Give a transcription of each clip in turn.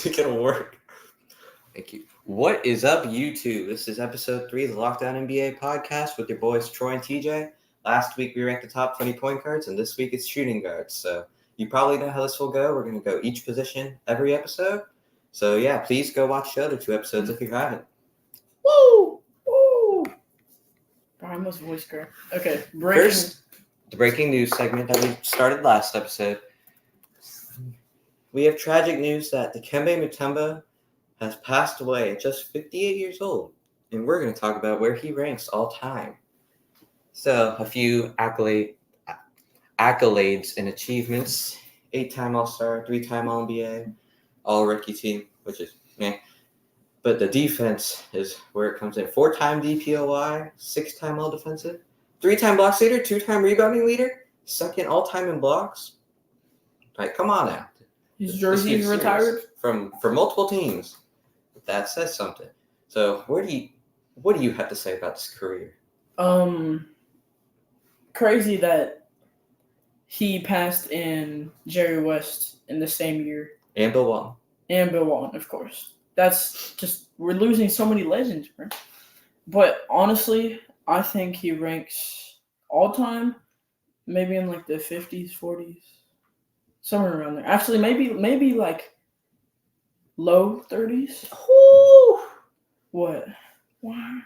Is it gonna work? Thank you. What is up, YouTube? This is episode 3 of the Lockdown NBA podcast with your boys Troy and TJ. Last week we ranked the top 20 point guards, and this week it's shooting guards. So you probably know how this will go. We're gonna go each position every episode. So yeah, please go watch the other 2 episodes if you haven't. Woo! Woo! I almost voice cracked. Okay, First, the breaking news segment that we started last episode. We have tragic news that Dikembe Mutombo has passed away at just 58 years old, and we're going to talk about where he ranks all time. So, a few accolades and achievements: 8-time All-Star, 3-time All-NBA, All-Rookie team, which is meh. But the defense is where it comes in. 4-time DPOY, 6-time All-Defensive, 3-time blocks leader, 2-time rebounding leader, 2nd all-time in blocks. Like, come on now. His jersey's retired from multiple teams. That says something. So, what do you have to say about this career? Crazy that he passed in Jerry West in the same year. And Bill Walton. And Bill Walton, of course. That's just, we're losing so many legends, bro. But honestly, I think he ranks all time, maybe in like the 50s, 40s. Somewhere around there. Actually, maybe like low 30s. Ooh. What? Why?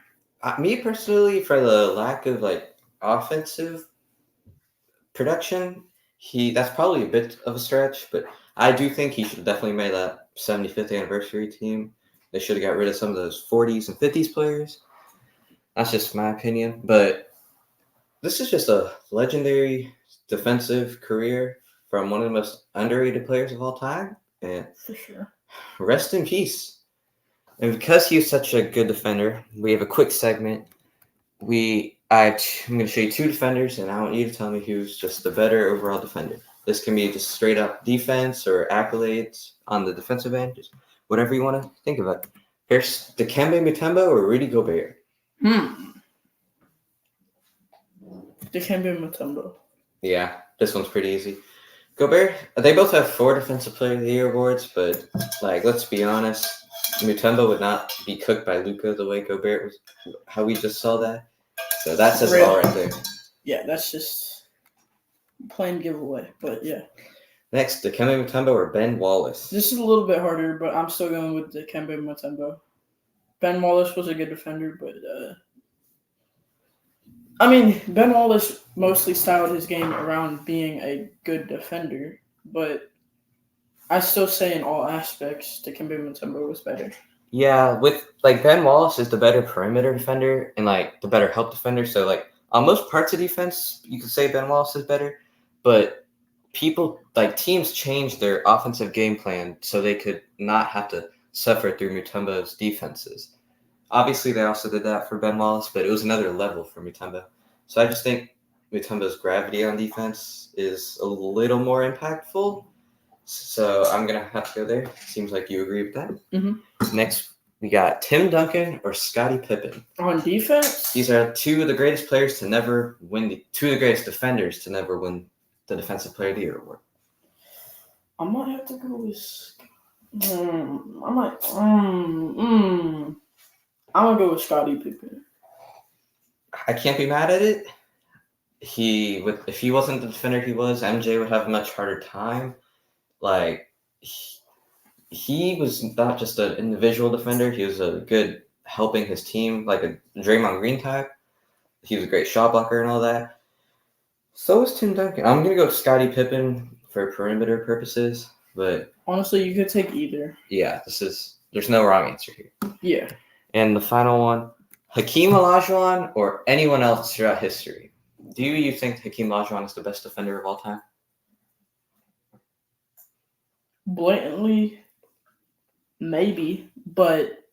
Me personally, for the lack of like offensive production, that's probably a bit of a stretch. But I do think he should have definitely made that 75th anniversary team. They should have got rid of some of those 40s and 50s players. That's just my opinion. But this is just a legendary defensive career from one of the most underrated players of all time. And for sure. Rest in peace. And because he was such a good defender, we have a quick segment. I'm going to show you 2 defenders, and I want you to tell me who's just the better overall defender. This can be just straight up defense or accolades on the defensive end, just whatever you want to think of it. First, Dikembe Mutombo or Rudy Gobert? Dikembe Mutombo. Yeah, this one's pretty easy. Gobert, they both have 4 Defensive Player of the Year awards, but like, let's be honest, Mutombo would not be cooked by Luka the way Gobert was, how we just saw that. So that says it all right there. Yeah, that's just plain giveaway, but yeah. Next, Dikembe Mutombo or Ben Wallace? This is a little bit harder, but I'm still going with Dikembe Mutombo. Ben Wallace was a good defender, but Ben Wallace mostly styled his game around being a good defender, but I still say in all aspects, Dikembe Mutombo was better. Yeah, with like Ben Wallace is the better perimeter defender and like the better help defender. So like on most parts of defense, you could say Ben Wallace is better, but teams changed their offensive game plan so they could not have to suffer through Mutombo's defenses. Obviously, they also did that for Ben Wallace, but it was another level for Mutombo. So I just think Mutombo's gravity on defense is a little more impactful. So I'm going to have to go there. Seems like you agree with that. Mm-hmm. Next, we got Tim Duncan or Scottie Pippen. On defense? These are 2 of the greatest players to never win 2 of the greatest defenders to never win the Defensive Player of the Year award. I might have to go with... I'm going to go with Scottie Pippen. I can't be mad at it. If he wasn't the defender he was, MJ would have a much harder time. Like, he was not just an individual defender. He was a good helping his team, like a Draymond Green type. He was a great shot blocker and all that. So was Tim Duncan. I'm going to go with Scottie Pippen for perimeter purposes, but... Honestly, you could take either. Yeah, there's no wrong answer here. Yeah. And the final one, Hakeem Olajuwon or anyone else throughout history. Do you think Hakeem Olajuwon is the best defender of all time? Blatantly, maybe, but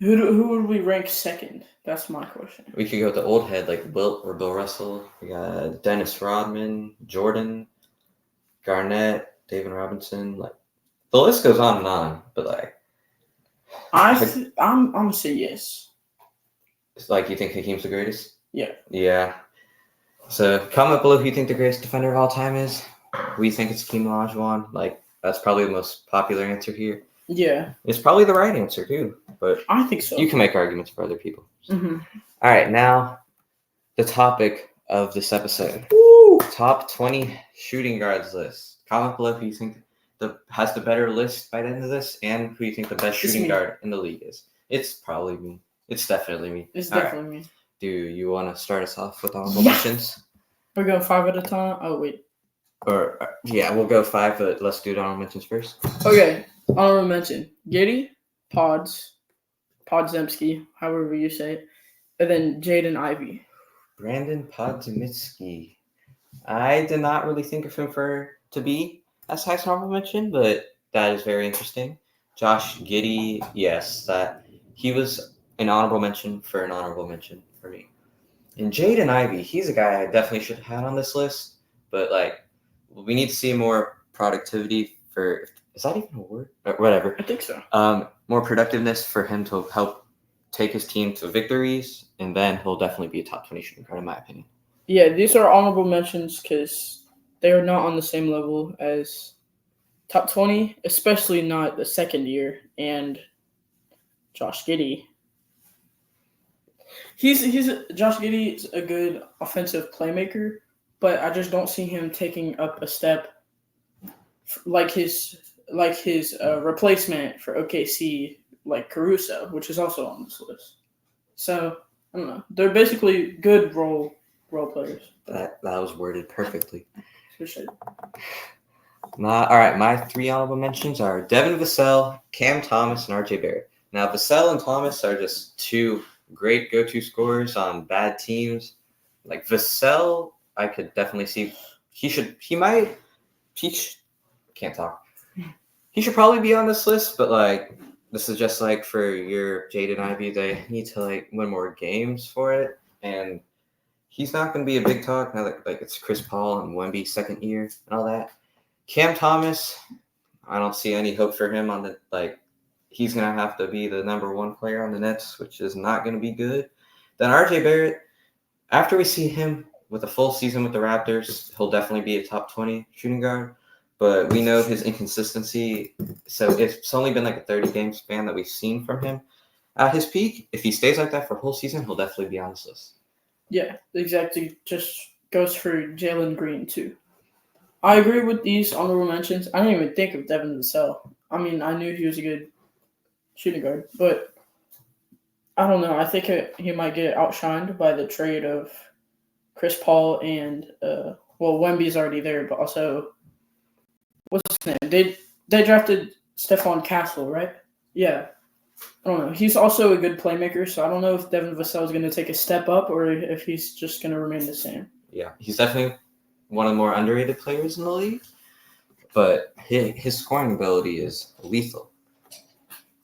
who would we rank second? That's my question. We could go with the old head like Wilt or Bill Russell. We got Dennis Rodman, Jordan, Garnett, David Robinson. Like, the list goes on and on, but like, I'm gonna say yes. It's like, you think Hakeem's the greatest? Yeah. Yeah. So comment below who you think the greatest defender of all time is. We think it's Hakeem Olajuwon. Like, That's probably the most popular answer here. Yeah, It's probably the right answer too, but I think so. you can make arguments for other people. Mm-hmm. All right, now the topic of this episode: top 20 shooting guards list. Comment below who you think has the better list by the end of this, and who you think the best shooting guard in the league is. It's probably me. It's definitely me. It's definitely me. Do you want to start us off with honorable mentions? We're going 5 at a time. Oh wait. Or yeah, we'll go 5, but let's do the honorable mentions first. Okay, honorable mention: Giddy, Podzemski, however you say it, and then Jaden Ivey. Brandon Podzemski. I did not really think of him to be as high as honorable mention, but that is very interesting. Josh Giddey, yes, that he was an honorable mention for me. And Jaden Ivey, he's a guy I definitely should have had on this list, but we need to see more productivity for. Is that even a word? Or whatever. I think so. More productiveness for him to help take his team to victories, and then he'll definitely be a top 20 shooting guard in my opinion. Yeah, these are honorable mentions because they are not on the same level as top 20, especially not the second year and Josh Giddey. Josh Giddey is a good offensive playmaker, but I just don't see him taking up a step like his replacement for OKC, like Caruso, which is also on this list. So I don't know. They're basically good role players. That was worded perfectly. Appreciate it. All right, my 3 honorable mentions are Devin Vassell, Cam Thomas, and RJ Barrett. Now, Vassell and Thomas are just 2 great go-to scorers on bad teams. Like Vassell, I could definitely see he should probably be on this list, but this is just for your Jaden Ivey, they need to win more games for it, and he's not going to be a big talk now that it's Chris Paul and Wemby second year and all that. Cam Thomas, I don't see any hope for him on the he's going to have to be the number 1 player on the Nets, which is not going to be good. Then RJ Barrett, after we see him with a full season with the Raptors, he'll definitely be a top 20 shooting guard. But we know his inconsistency, so it's only been a 30-game span that we've seen from him. At his peak, if he stays like that for a whole season, he'll definitely be on this list. Yeah, exactly. Just goes for Jalen Green, too. I agree with these honorable mentions. I didn't even think of Devin Vassell. I mean, I knew he was a good shooting guard, but I don't know. I think he might get outshined by the trade of Chris Paul and, Wemby's already there, but also, what's his name? They drafted Stephon Castle, right? Yeah. I don't know. He's also a good playmaker, so I don't know if Devin Vassell is going to take a step up or if he's just going to remain the same. Yeah, he's definitely one of the more underrated players in the league, but his scoring ability is lethal.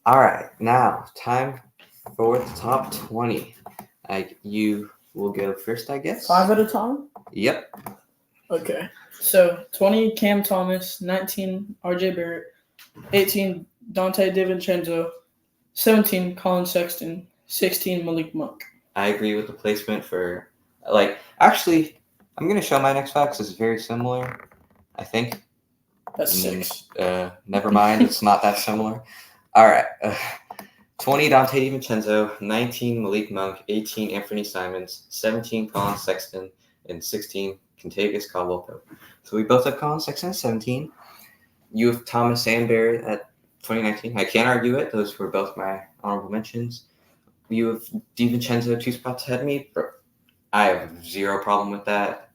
All right, now time for the top 20. You will go first, I guess. 5 at a time? Yep. Okay. So 20, Cam Thomas, 19, RJ Barrett, 18, Dante DiVincenzo, 17, Colin Sexton, 16, Malik Monk. I agree with the placement for, actually, I'm going to show my next 5 because it's very similar, I think. That's 6. Never mind, it's not that similar. All right. 20, Dante DiVincenzo, 19, Malik Monk, 18, Anthony Simons, 17, Colin Sexton, and 16, Kentavious Caldwell-Pope. So we both have Colin Sexton at 17. You have Thomas and Barrett at 2019. I can't argue it. Those were both my honorable mentions. You have DiVincenzo 2 spots ahead of me. I have 0 problem with that.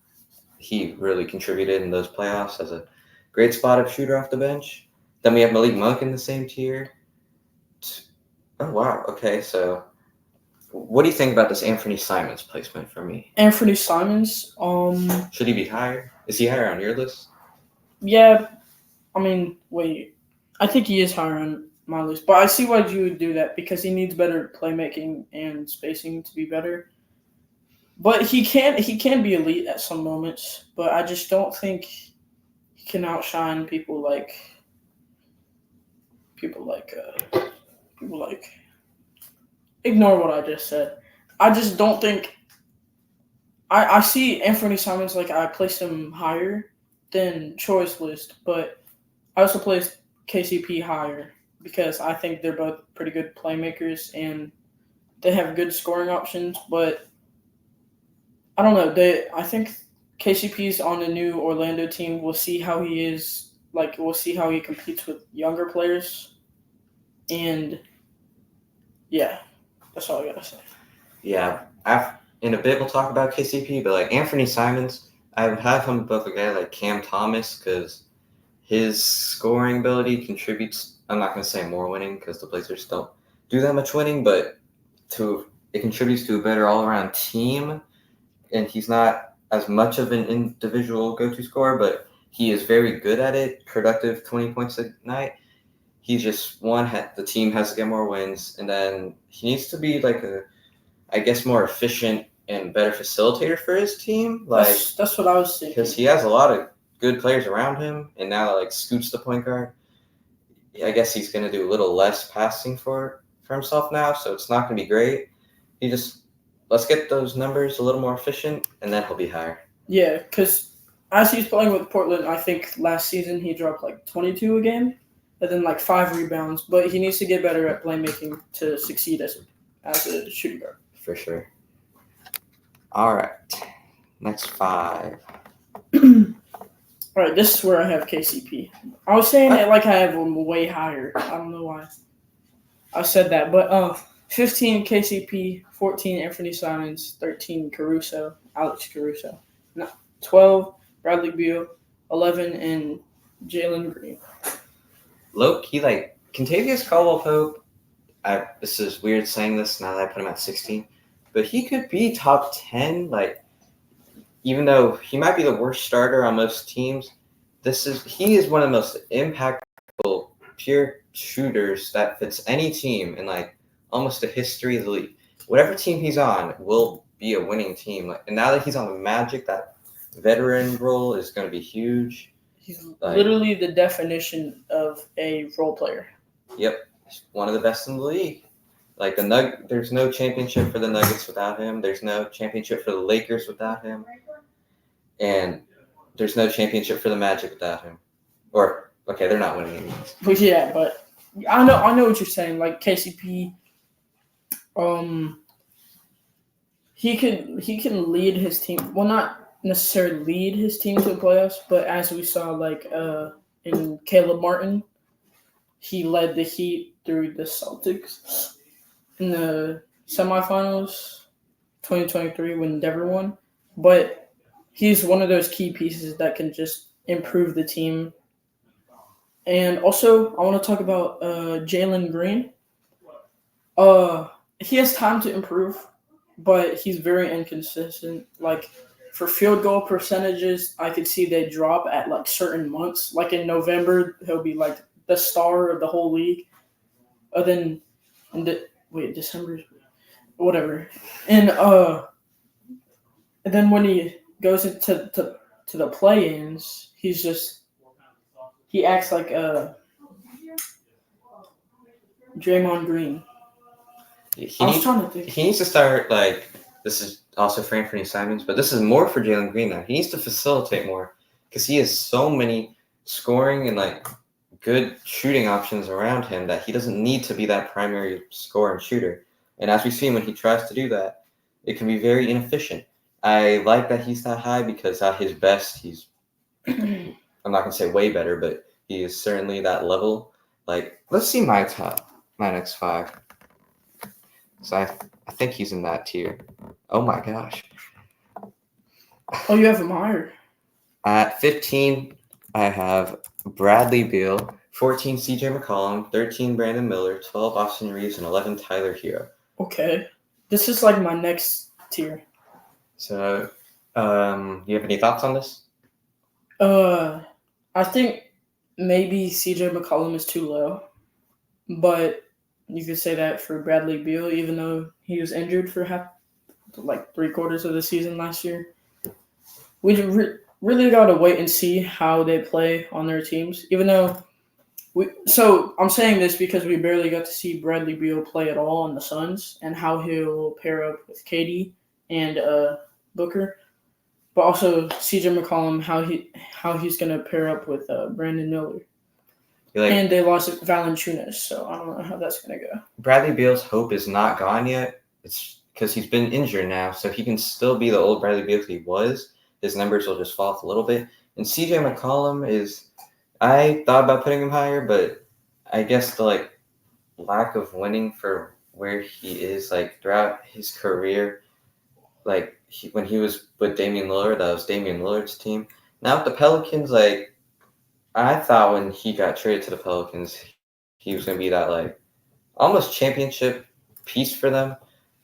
He really contributed in those playoffs as a great spot-up shooter off the bench. Then we have Malik Monk in the same tier. Oh, wow. Okay, so what do you think about this Anthony Simons placement for me? Anthony Simons, should he be higher? Is he higher on your list? Yeah. I mean, wait. I think he is higher on my list, but I see why you would do that because he needs better playmaking and spacing to be better. But he can be elite at some moments, but I just don't think he can outshine people like ignore what I just said. I just don't think I see Anthony Simons I placed him higher than Troy's list, but I also placed KCP higher because I think they're both pretty good playmakers and they have good scoring options. But I don't know. I think KCP's on the new Orlando team. We'll see how he is. Like we'll see how he competes with younger players. And yeah, that's all I gotta say. Yeah, in a bit we'll talk about KCP, but like Anthony Simons, I would have him above a guy like Cam Thomas because his scoring ability contributes. I'm not going to say more winning because the Blazers don't do that much winning, but it contributes to a better all-around team. And he's not as much of an individual go-to scorer, but he is very good at it. Productive 20 points a night. He's just the team has to get more wins, and then he needs to be like I guess more efficient and better facilitator for his team. Like That's what I was thinking. because he has a lot of good players around him, and now like Scoot's the point guard. I guess he's going to do a little less passing for himself now, so it's not going to be great. Let's get those numbers a little more efficient, and then he'll be higher. Yeah, because as he's playing with Portland, I think last season he dropped like 22 a game, and then like 5 rebounds. But he needs to get better at playmaking to succeed as a shooting guard. For sure. All right, next 5. All right, this is where I have KCP. I was saying it like I have him way higher. I don't know why I said that, but 15 KCP, 14 Anthony Simons, 13 Alex Caruso, 12 Bradley Beal, 11 and Jalen Green. Low key, like Kentavious Caldwell-Pope. This is weird saying this now that I put him at 16, but he could be top 10. Like, even though he might be the worst starter on most teams, he is one of the most impactful pure shooters that fits any team in like almost the history of the league. Whatever team he's on will be a winning team. And now that he's on the Magic, that veteran role is going to be huge. He's literally the definition of a role player. Yep, he's one of the best in the league. Like there's no championship for the Nuggets without him. There's no championship for the Lakers without him. And there's no championship for the Magic without him. Or okay, they're not winning anyways. But yeah, but I know what you're saying. Like KCP, he can lead his team. Well, not necessarily lead his team to the playoffs, but as we saw, like in Caleb Martin, he led the Heat through the Celtics in the semifinals, 2023 when Denver won. But he's one of those key pieces that can just improve the team. And also, I want to talk about Jalen Green. He has time to improve, but he's very inconsistent. Like, for field goal percentages, I could see they drop at, like, certain months. Like, in November, he'll be, like, the star of the whole league. Then, December? Whatever. And then when he goes into the play-ins, he acts like Draymond Green. He needs to start like this is also for Anthony Simons, but this is more for Jalen Green now. He needs to facilitate more because he has so many scoring and like good shooting options around him that he doesn't need to be that primary scorer and shooter. And as we see when he tries to do that, it can be very inefficient. I like that he's that high because at his best, he's I'm not gonna say way better, but he is certainly that level. Like, let's see my next 5. So I think he's in that tier. Oh my gosh. Oh, you have him higher. At 15, I have Bradley Beal, 14 CJ McCollum, 13 Brandon Miller, 12 Austin Reeves, and 11 Tyler Hero. Okay. This is like my next tier. So, you have any thoughts on this? I think maybe CJ McCollum is too low, but you could say that for Bradley Beal, even though he was injured for 3/4 of the season last year. We really got to wait and see how they play on their teams, even though so I'm saying this because we barely got to see Bradley Beal play at all on the Suns and how he'll pair up with KD and Booker. But also CJ McCollum, how he's going to pair up with Brandon Miller. And they lost Valanciunas, so I don't know how that's going to go. Bradley Beal's hope is not gone yet. It's because he's been injured now, so he can still be the old Bradley Beal he was. His numbers will just fall off a little bit. And CJ McCollum is, I thought about putting him higher, but I guess the lack of winning for where he is throughout his career, when he was with Damian Lillard, that was Damian Lillard's team. Now with the Pelicans, I thought when he got traded to the Pelicans, he was going to be that almost championship piece for them.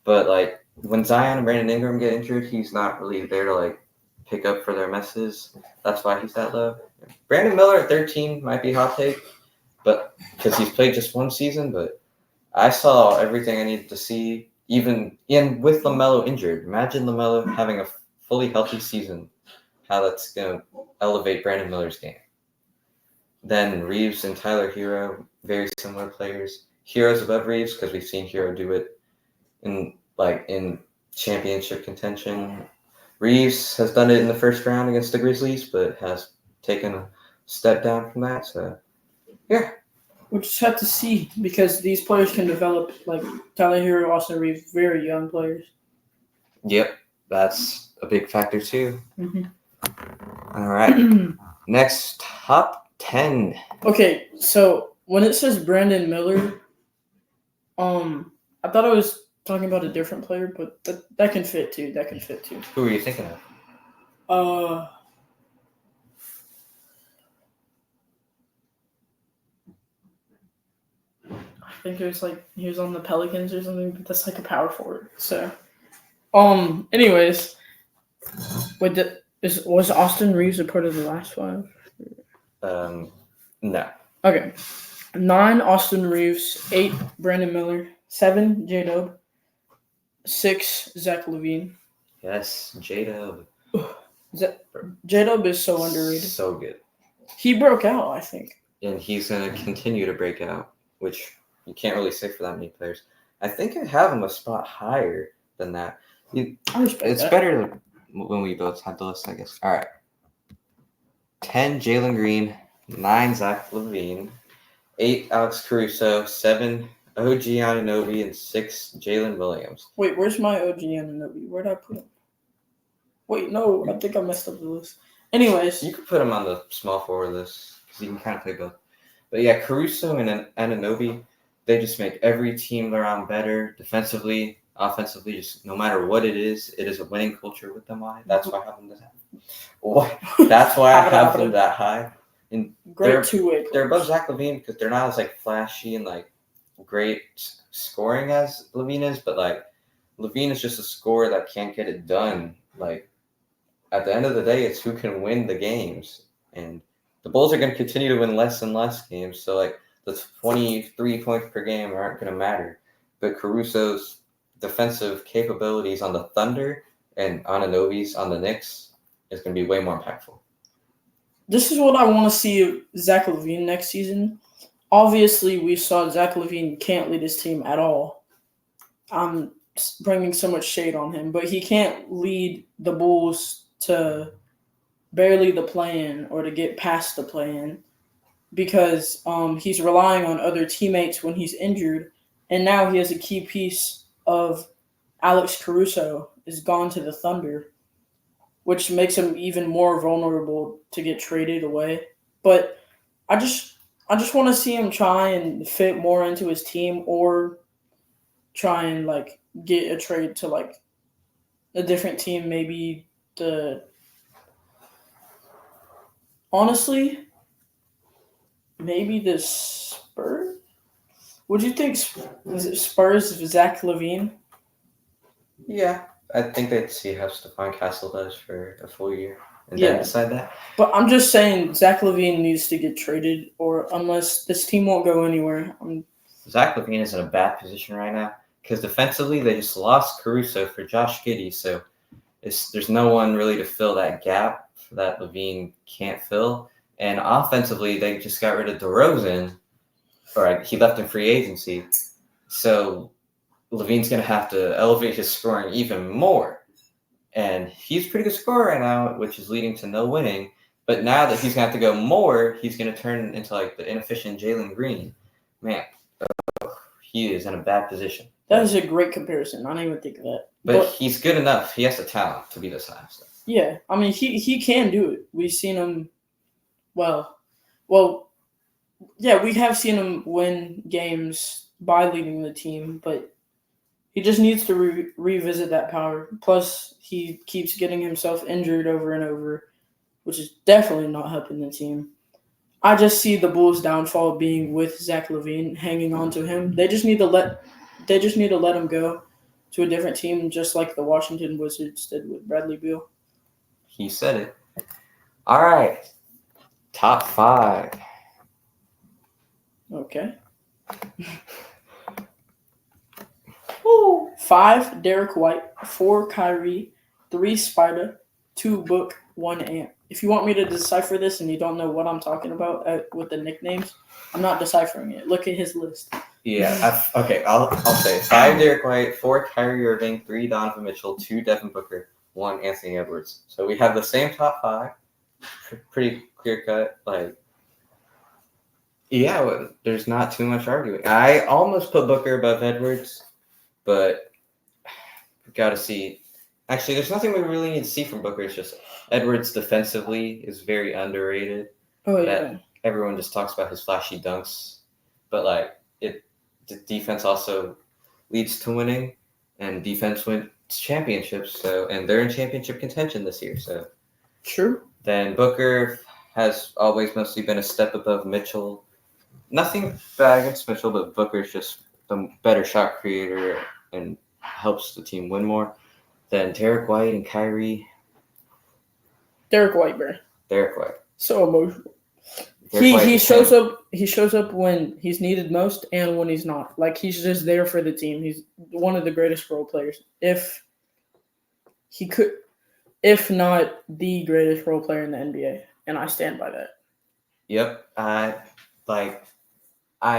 But when Zion and Brandon Ingram get injured, he's not really there to pick up for their messes. That's why he's that low. Brandon Miller at 13 might be a hot take, but because he's played just one season. But I saw everything I needed to see, even with LaMelo injured. Imagine LaMelo having a fully healthy season. How that's going to elevate Brandon Miller's game. Then Reeves and Tyler Hero, very similar players. Hero's above Reeves because we've seen Hero do it in championship contention. Reeves has done it in the first round against the Grizzlies, but has taken a step down from that. So, yeah. We'll just have to see because these players can develop, Tyler Hero, Austin Reeves, very young players. Yep, that's a big factor too. Mm-hmm. All right. Next, top 10. Okay, so when it says Brandon Miller, I thought I was talking about a different player, but that can fit too. Who are you thinking of? I think it was he was on the Pelicans or something, but that's a power forward. So, anyways, was Austin Reeves a part of the last five? No. Okay. 9, Austin Reeves. 8, Brandon Miller. 7, J-Dub. 6, Zach LaVine. Yes, J-Dub. J-Dub is so underrated. So good. He broke out, I think. And he's going to continue to break out, which you can't really say for that many players. I think I have him a spot higher than that. It's better when we both have the list, I guess. All right. 10, Jalen Green. 9, Zach LaVine. 8, Alex Caruso. 7, OG Anunoby. And 6, Jalen Williams. Wait, where's my OG Anunoby? Where'd I put him? Wait, no, I think I messed up the list. Anyways. You could put him on the small forward list because you can kind of play both. But yeah, Caruso and Anunoby, they just make every team around better defensively, offensively, just no matter what it is a winning culture with them on it. That's why I have them That's why I have them that high. And great two-way. They're above Zach LaVine because they're not as flashy and great scoring as LaVine is, but LaVine is just a scorer that can't get it done. At the end of the day, it's who can win the games, and the Bulls are going to continue to win less and less games. So the 23 points per game aren't going to matter. But Caruso's defensive capabilities on the Thunder and Anunoby's on the Knicks is going to be way more impactful. This is what I want to see of Zach LaVine next season. Obviously, we saw Zach LaVine can't lead his team at all. I'm bringing so much shade on him, but he can't lead the Bulls to barely the play-in or to get past the play-in because he's relying on other teammates when he's injured, and now he has a key piece of Alex Caruso is gone to the Thunder, which makes him even more vulnerable to get traded away. But I just want to see him try and fit more into his team or try and get a trade to a different team, maybe honestly, maybe the Spurs. Would you think Spurs with Zach LaVine? Yeah, I think they'd see how Stephon Castle does for a full year and then decide that. But I'm just saying Zach LaVine needs to get traded, or unless this team won't go anywhere. Zach LaVine is in a bad position right now because defensively they just lost Caruso for Josh Giddey, so there's no one really to fill that gap that LaVine can't fill. And offensively, they just got rid of DeRozan, or he left in free agency. So LaVine's going to have to elevate his scoring even more. And he's a pretty good scorer right now, which is leading to no winning. But now that he's going to have to go more, he's going to turn into like the inefficient Jalen Green. Man, he is in a bad position. That is a great comparison. I didn't even think of that. But he's good enough. He has the talent to be this high. So. Yeah, I mean, he can do it. We've seen him. Well, yeah, we have seen him win games by leading the team, but he just needs to revisit that power. Plus, he keeps getting himself injured over and over, which is definitely not helping the team. I just see the Bulls' downfall being with Zach LaVine hanging on to him. They just need to let him go to a different team, just like the Washington Wizards did with Bradley Beal. He said it. All right. Top 5. Okay. 5, Derek White. 4, Kyrie. 3, Spider. 2, Book. 1, Ant. If you want me to decipher this and you don't know what I'm talking about with the nicknames, I'm not deciphering it. Look at his list. Yeah. Okay. I'll say 5, Derek White. 4, Kyrie Irving. 3, Donovan Mitchell. 2, Devin Booker. 1, Anthony Edwards. So we have the same top 5. Pretty clear cut. Like, yeah, there's not too much arguing. I almost put Booker above Edwards, but we got to see. Actually, there's nothing we really need to see from Booker. It's just Edwards defensively is very underrated. Oh, yeah. Everyone just talks about his flashy dunks, but like the defense also leads to winning, and defense wins championships. So, and they're in championship contention this year. So, True. Then Booker has always mostly been a step above Mitchell. Nothing bad against Mitchell, but Booker's just the better shot creator and helps the team win more. Then Derek White and Kyrie. Derek White, bro. Derek White. So emotional. He shows up. He shows up when he's needed most and when he's not. Like, he's just there for the team. He's one of the greatest role players. If not the greatest role player in the NBA, and I stand by that. Yep, I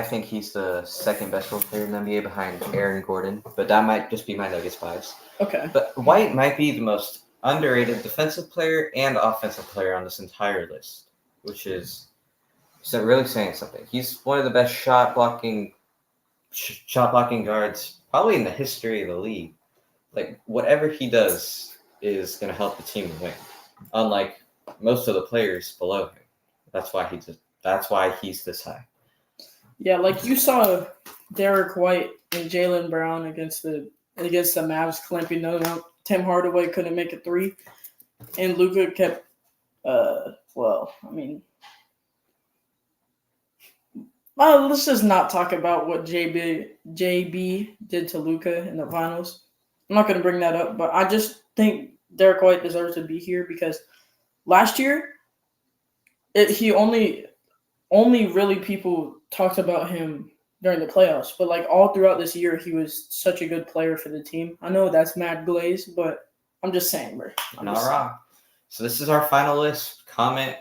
think he's the second best role player in the NBA behind Aaron Gordon, but that might just be my Nuggets bias. Okay. But White might be the most underrated defensive player and offensive player on this entire list, which is really saying something. He's one of the best shot blocking guards probably in the history of the league. Like, whatever he does is going to help the team win, unlike most of the players below him. That's why he's this high. Yeah, like you saw Derek White and Jaylen Brown against the Mavs clamping them out. Tim Hardaway couldn't make a 3, and Luka kept. Let's just not talk about what JB did to Luka in the finals. I'm not going to bring that up, but I just think Derek White deserves to be here because last year, he only really people talked about him during the playoffs, but like all throughout this year, he was such a good player for the team. I know that's mad glaze, but I'm just saying, bro. Not wrong. So this is our final list. Comment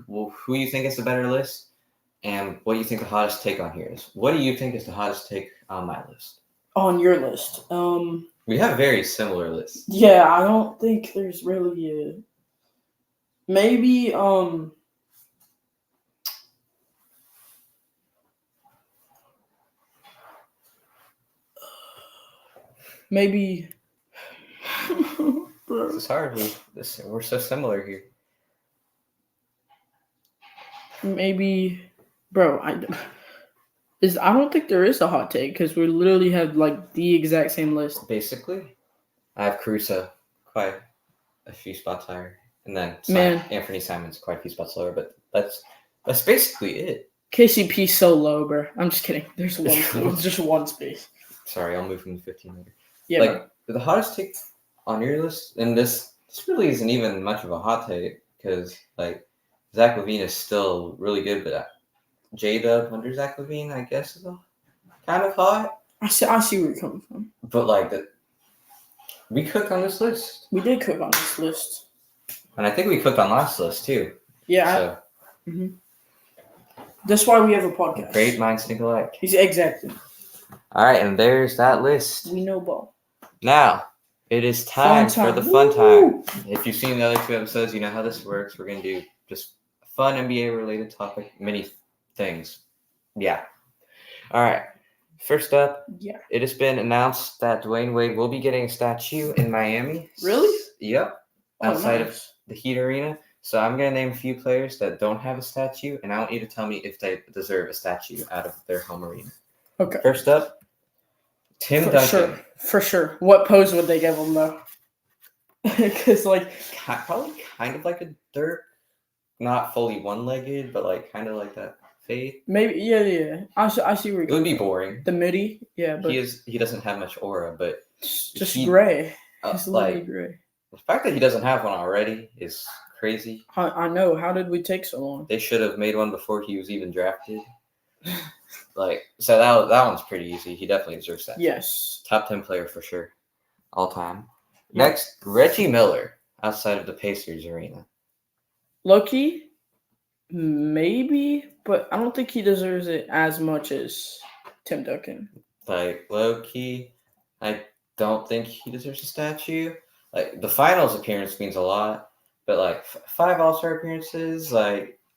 who you think is the better list and what you think the hottest take on here is. What do you think is the hottest take on my list? On your list. We have very similar lists. Yeah, I don't think there's really maybe This is hard. We're so similar here. Maybe, bro. I don't think there is a hot take because we literally have like the exact same list. Basically, I have Caruso quite a few spots higher, and then Anthony Simons quite a few spots lower. But that's basically it. KCP so low, bro. I'm just kidding. There's just one space. Sorry, I'll move him to 15 later. Yeah, like the hottest take on your list, and this really isn't even much of a hot take because like Zach LaVine is still really good, but J-Dub under Zach LaVine, I guess, is kind of hot. I see where you're coming from. But like we cooked on this list. We did cook on this list, and I think we cooked on last list too. Yeah. That's why we have a podcast. Great minds think alike. Exactly. All right, and there's that list. We know ball. Now, It is time for the fun time. If you've seen the other 2 episodes, you know how this works. We're going to do just fun NBA-related topic, many things. Yeah. All right. First up, it has been announced that Dwayne Wade will be getting a statue in Miami. Really? Yep. Outside of nice. the Heat Arena. So I'm going to name a few players that don't have a statue, and I want you to tell me if they deserve a statue out of their home arena. Okay. First up, Tim Duncan. For sure. What pose would they give him, though? Because, probably kind of like a Dirk. Not fully one-legged, but, kind of like that fade. Maybe, yeah. I see where you're going. It would be boring. The midi, yeah. But he doesn't have much aura, but... Just gray. He's literally gray. The fact that he doesn't have one already is crazy. I know. How did we take so long? They should have made one before he was even drafted. So that one's pretty easy. He definitely deserves that. Yes. Top 10 player for sure. All time. Next, Reggie Miller, outside of the Pacers arena. Low-key, maybe, but I don't think he deserves it as much as Tim Duncan. Low-key, I don't think he deserves a statue. The finals appearance means a lot, but 5 All-Star appearances,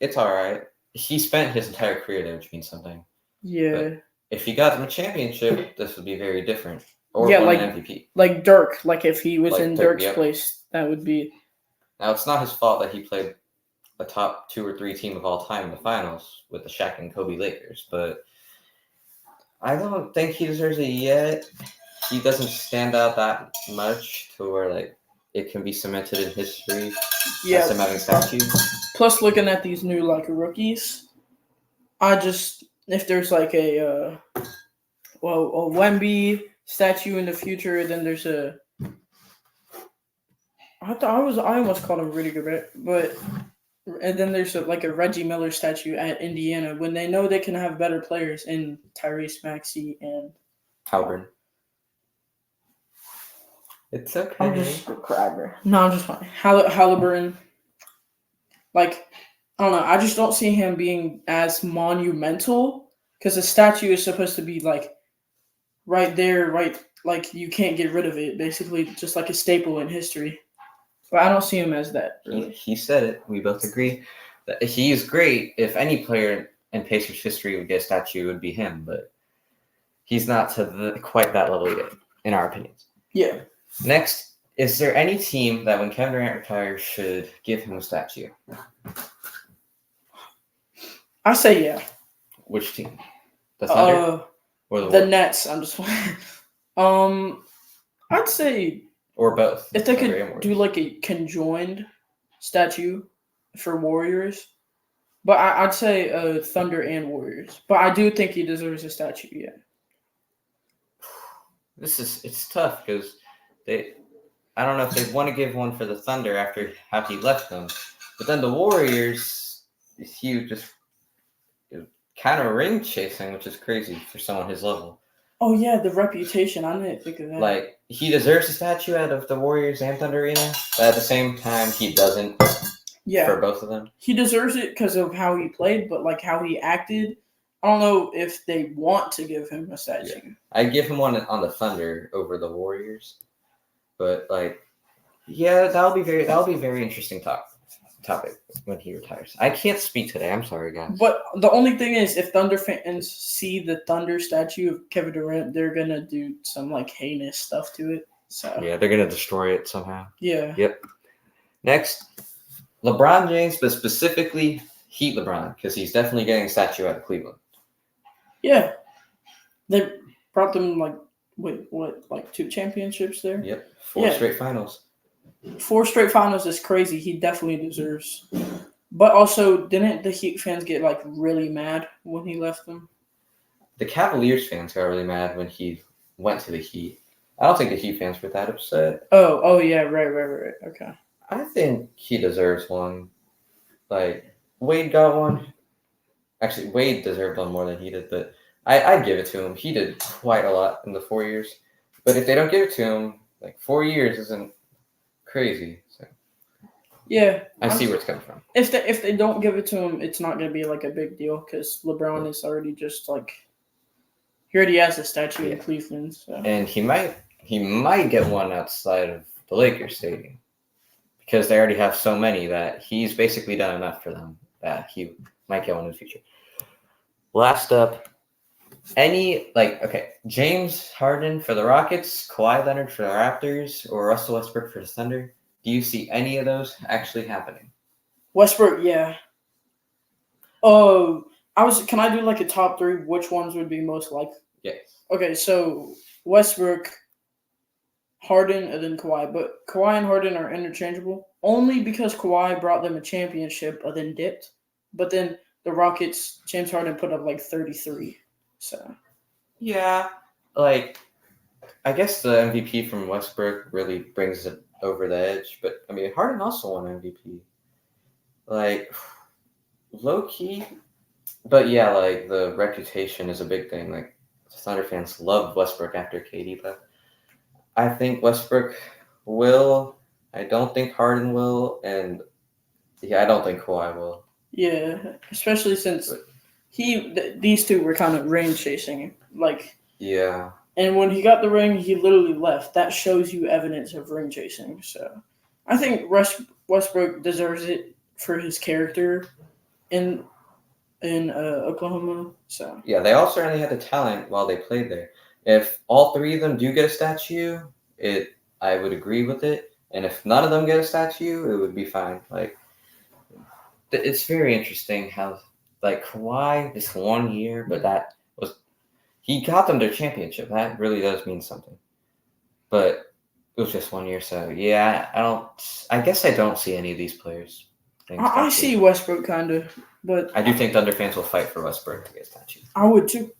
it's all right. He spent his entire career there, which means something. Yeah. But if he got him a championship, this would be very different. Or an MVP. Like Dirk. If he was in Dirk's yep. place, that would be. Now, it's not his fault that he played a top 2 or 3 team of all time in the finals with the Shaq and Kobe Lakers, but I don't think he deserves it yet. He doesn't stand out that much to where it can be cemented in history. Yeah. As him having statues. Plus, looking at these new rookies, if there's a Wemby statue in the future, then there's a. I almost called him Rudy Gobert, but. And then there's a Reggie Miller statue at Indiana when they know they can have better players in Tyrese Maxey and Halliburton. It's okay. I'm just Crabber. No, I'm just fine. Halliburton. I don't know. I just don't see him being as monumental because the statue is supposed to be right there, right. You can't get rid of it. Basically, just like a staple in history. But I don't see him as that. Really. He said it. We both agree that he is great. If any player in Pacers history would get a statue, it would be him. But he's not to quite that level yet, in our opinions. Yeah. Next, is there any team that when Kevin Durant retires should give him a statue? I say yeah. Which team? The Thunder or the Nets? I'm just I'd say. Or both. If they could do a conjoined statue for Warriors. But I'd say Thunder and Warriors. But I do think he deserves a statue, yeah. It's tough because I don't know if they want to give one for the Thunder after how he left them. But then the Warriors, he just kind of ring chasing, which is crazy for someone his level. Oh, yeah, the reputation. I didn't think of that. He deserves a statue out of the Warriors and Thunder Arena, but at the same time, he doesn't for both of them. He deserves it because of how he played, but, how he acted, I don't know if they want to give him a statue. Yeah. I'd give him one on the Thunder over the Warriors. But, that'll be a very interesting topic when he retires. I can't speak today. I'm sorry, guys. But the only thing is, if Thunder fans see the Thunder statue of Kevin Durant, they're gonna do some heinous stuff to it. So yeah, they're gonna destroy it somehow. Yeah. Yep. Next, LeBron James, but specifically Heat LeBron, because he's definitely getting a statue out of Cleveland. Yeah, they brought them 2 championships there. Yep, 4 straight finals. 4 straight finals is crazy. He definitely deserves. But also, didn't the Heat fans get really mad when he left them? The Cavaliers fans got really mad when he went to the Heat. I don't think the Heat fans were that upset. Oh yeah, right. Okay. I think he deserves one. Wade got one. Actually, Wade deserved one more than he did, but I'd give it to him. He did quite a lot in the 4 years. But if they don't give it to him, 4 years isn't crazy. So yeah, I see where it's coming from. If they don't give it to him, it's not going to be a big deal because LeBron is already just he already has a statue in Cleveland. So. And he might he might get one outside of the Lakers Stadium because they already have so many that he's basically done enough for them that he might get one in the future. Last up, James Harden for the Rockets, Kawhi Leonard for the Raptors, or Russell Westbrook for the Thunder. Do you see any of those actually happening? Westbrook, yeah. Oh, can I do like a top 3? Which ones would be most likely? Yes. Okay, so Westbrook, Harden, and then Kawhi. But Kawhi and Harden are interchangeable only because Kawhi brought them a championship and then dipped. But then the Rockets, James Harden put up like 33. So yeah, like I guess the MVP from Westbrook really brings it over the edge. But I mean, Harden also won MVP. Like low key, but yeah, like the reputation is a big thing. Like Thunder fans love Westbrook after KD left. I think Westbrook will. I don't think Harden will, and I don't think Kawhi will. Yeah, especially since these two were kind of ring chasing, like. Yeah. And when he got the ring, he literally left. That shows you evidence of ring chasing. So, I think Westbrook deserves it for his character in Oklahoma. So yeah, they all certainly had the talent while they played there. If all 3 of them do get a statue, I would agree with it. And if none of them get a statue, it would be fine. Like, it's very interesting how, like, Kawhi, this 1 year, but he got them their championship. That really does mean something. But it was just 1 year, so yeah, I guess I don't see any of these players. I see Westbrook kind of, but I do think Thunder fans will fight for Westbrook to get a statue. I would too.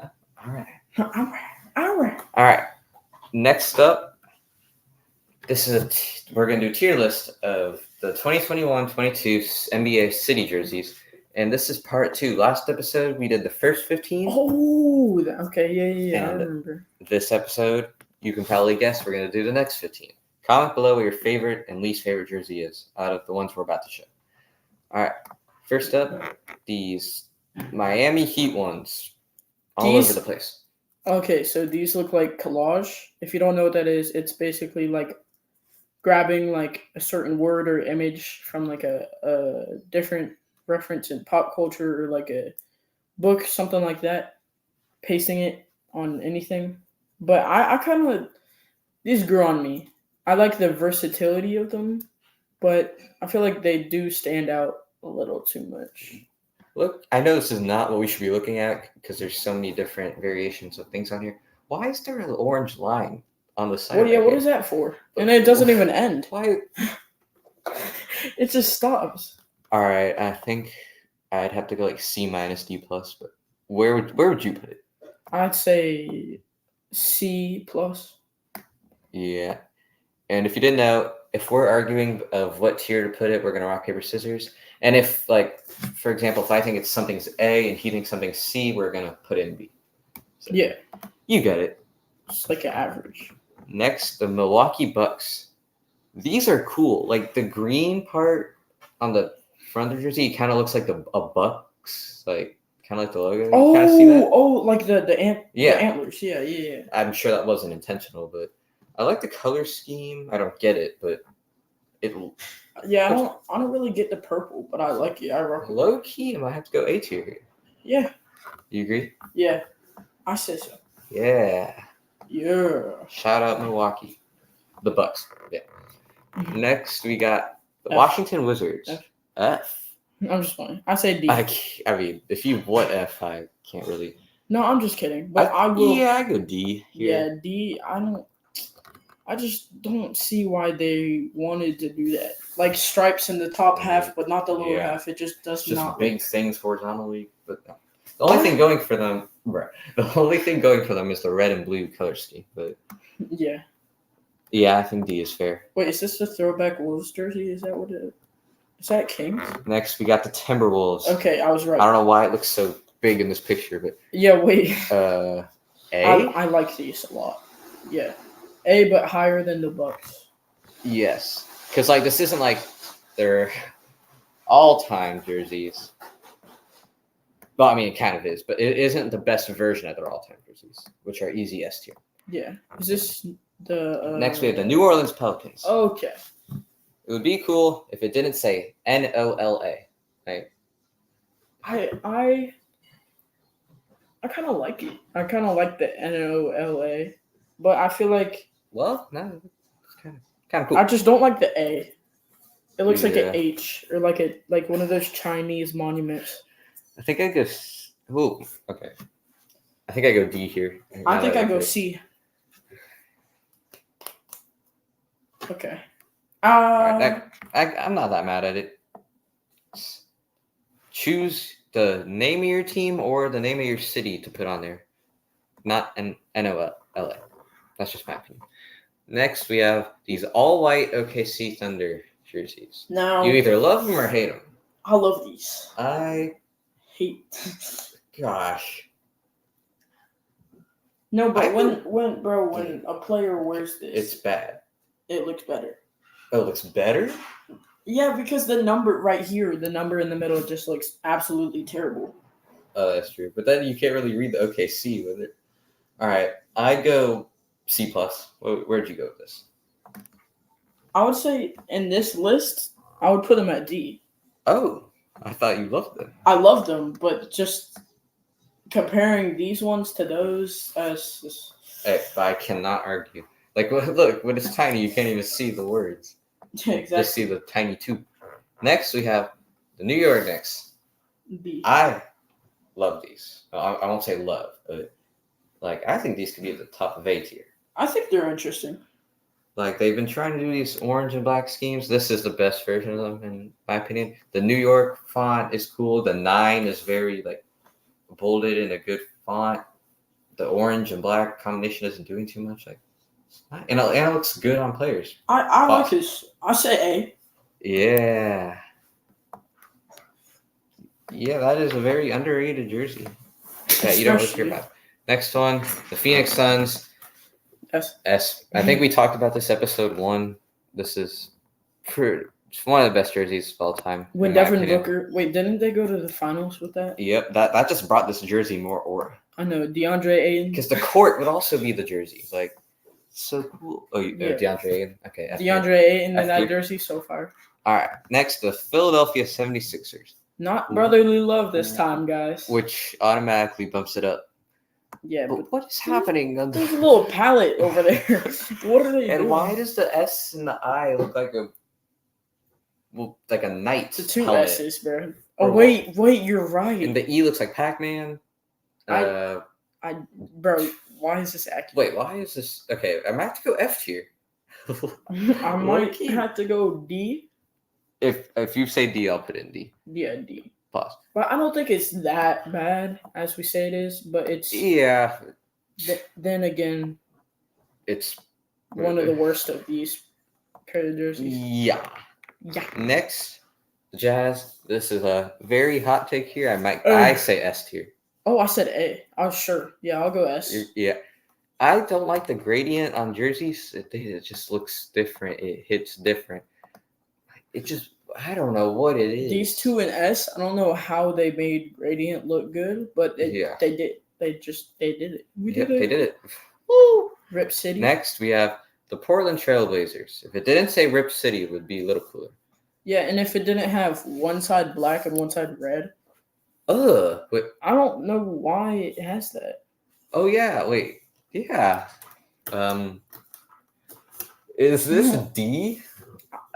All right. All right. Next up, we're going to do a tier list of the 2021-22 NBA City jerseys. And this is part 2. Last episode, we did the first 15. Oh, okay. Yeah, I remember. This episode, you can probably guess we're going to do the next 15. Comment below what your favorite and least favorite jersey is out of the ones we're about to show. All right. First up, these Miami Heat ones. All over the place. Okay, so these look like collage. If you don't know what that is, it's basically like grabbing like a certain word or image from like a different reference in pop culture or like a book, something like that, pasting it on anything. But I kind of, these grew on me. I like the versatility of them, but I feel like they do stand out a little too much. Look, I know this is not what we should be looking at because there's so many different variations of things on here. Why is there an orange line on the side? Well, yeah, what is that for? And it doesn't even end. Why? It just stops. All right, I think I'd have to go like C- D+, but where would you put it? I'd say C+. Yeah, and if you didn't know, if we're arguing of what tier to put it, we're gonna rock paper scissors. And if, like, for example, if I think it's something's A and he thinks something's C, we're gonna put it in B. So, yeah, you get it. It's like an average. Next, the Milwaukee Bucks. These are cool. Like the green part on the front of the jersey kind of looks like a Bucks, like kind of like the logo. Oh, you see that? Like the antlers. Yeah. I'm sure that wasn't intentional, but I like the color scheme. I don't get it, but it. Yeah, I don't really get the purple, but I like it. I rock it. Low key, I might have to go A tier here. Yeah. You agree? Yeah, I say so. Yeah. Shout out Milwaukee, the Bucks. Yeah. Mm-hmm. Next, we got the Washington Wizards. F. I'm just funny. I say D. I mean, if you want F, I can't really. No, I'm just kidding. But I will. Yeah, I go D. Here. Yeah, D. I just don't see why they wanted to do that. Like stripes in the top half, but not the lower half. It just does just not. Big things horizontally, but the only thing going for them, is the red and blue color scheme. But yeah. Yeah, I think D is fair. Wait, is this the throwback Wolves jersey? Is that what it is? Is that Kings? Next, we got the Timberwolves. Okay, I was right. I don't know why it looks so big in this picture, but yeah, wait. A. I like these a lot. Yeah, A, but higher than the Bucks. Yes, because like this isn't like their all-time jerseys. Well, I mean, it kind of is, but it isn't the best version of their all-time jerseys, which are easy S tier. Yeah. Is this the Next, we have the New Orleans Pelicans. Okay. It would be cool if it didn't say NOLA. Right? I kind of like it. I kind of like the NOLA, but I feel like Well, no, it's kind of cool. I just don't like the A. It looks like Yeah. an H or like one of those Chinese monuments. I think I go. Ooh, okay. I think I go D here. I think I go C. Okay. Alright, I'm not that mad at it. Choose the name of your team or the name of your city to put on there, not an NOLA. That's just my opinion. Next, we have these all-white OKC Thunder jerseys. Now You either love them or hate them. I love these. I Hate. gosh. No, but when a player wears this, It's bad. it looks better. Oh, it looks better? Yeah, because the number right here, the number in the middle, just looks absolutely terrible. Oh, that's true. But then you can't really read the OKC with it. All right, I go C+. Where'd you go with this? I would say in this list, I would put them at D. Oh, I thought you loved them. I love them, but just comparing these ones to those, Hey, I cannot argue. Like, look, when it's tiny, you can't even see the words. exactly. Just see the tiny tube. Next, we have the New York Knicks. B. I love these. I won't say love, but like I think these could be at the top of A tier. I think they're interesting. Like they've been trying to do these orange and black schemes. This is the best version of them, in my opinion. The New York font is cool. The 9 is very like bolded in a good font. The orange and black combination isn't doing too much. Like, and it looks good on players. I like this. I say A. Yeah. Yeah, that is a very underrated jersey. Yeah, you don't really care about it. Next one, the Phoenix Suns. S. I think we talked about this episode 1. This is one of the best jerseys of all time. When Devin Booker, wait, didn't they go to the finals with that? Yep, that just brought this jersey more aura. I know, DeAndre Ayton. Because the court would also be the jersey. Like, so cool. Oh, Yeah. DeAndre Ayton. Okay. DeAndre Ayton in that jersey so far. All right. Next, the Philadelphia 76ers. Not brotherly love this time, guys. Which automatically bumps it up. Yeah, but what is happening? There's a little palette over there. What are they doing? And why does the S and the I look like a knight? The two helmet? S's, bro. Oh wait, you're right. And the E looks like Pac-Man. Bro, why is this accurate? Wait, why is this? Okay, I might have to go F tier. I might have to go D. If you say D, I'll put in D. Yeah, D. Pause. But I don't think it's that bad as we say it is. But it's then again, it's one of the worst of these pair of jerseys. Yeah. Next, the Jazz. This is a very hot take here. I say S tier. Oh, I said A. Oh, sure. Yeah, I'll go S. Yeah. I don't like the gradient on jerseys. It just looks different. It hits different. It just, I don't know what it is. These two in S, I don't know how they made gradient look good, but they did. They did it. They did it. Woo! Rip City. Next, we have the Portland Trailblazers. If it didn't say Rip City, it would be a little cooler. Yeah, and if it didn't have one side black and one side red. Wait. I don't know why it has that. Oh, yeah. Wait. Yeah. Is this D?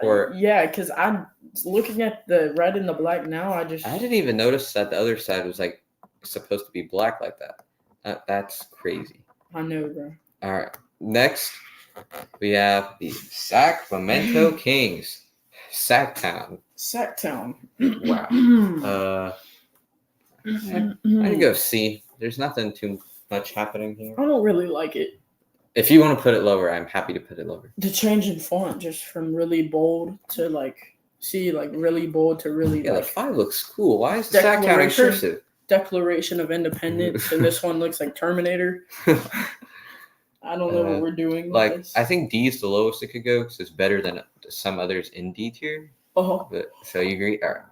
Or yeah, because I'm looking at the red and the black now. I didn't even notice that the other side was like supposed to be black like that. That's crazy. I know, bro. All right. Next, we have the Sacramento Kings. Sacktown. Wow. I can go C. There's nothing too much happening here. I don't really like it. If you want to put it lower, I'm happy to put it lower. The change in font, just from really bold to really bold to really. Yeah, the 5 looks cool. Why is the Sacktown in cursive? Declaration of Independence, and this one looks like Terminator. I don't know what we're doing. Like, this. I think D is the lowest it could go because it's better than some others in D tier. But so you agree? All right.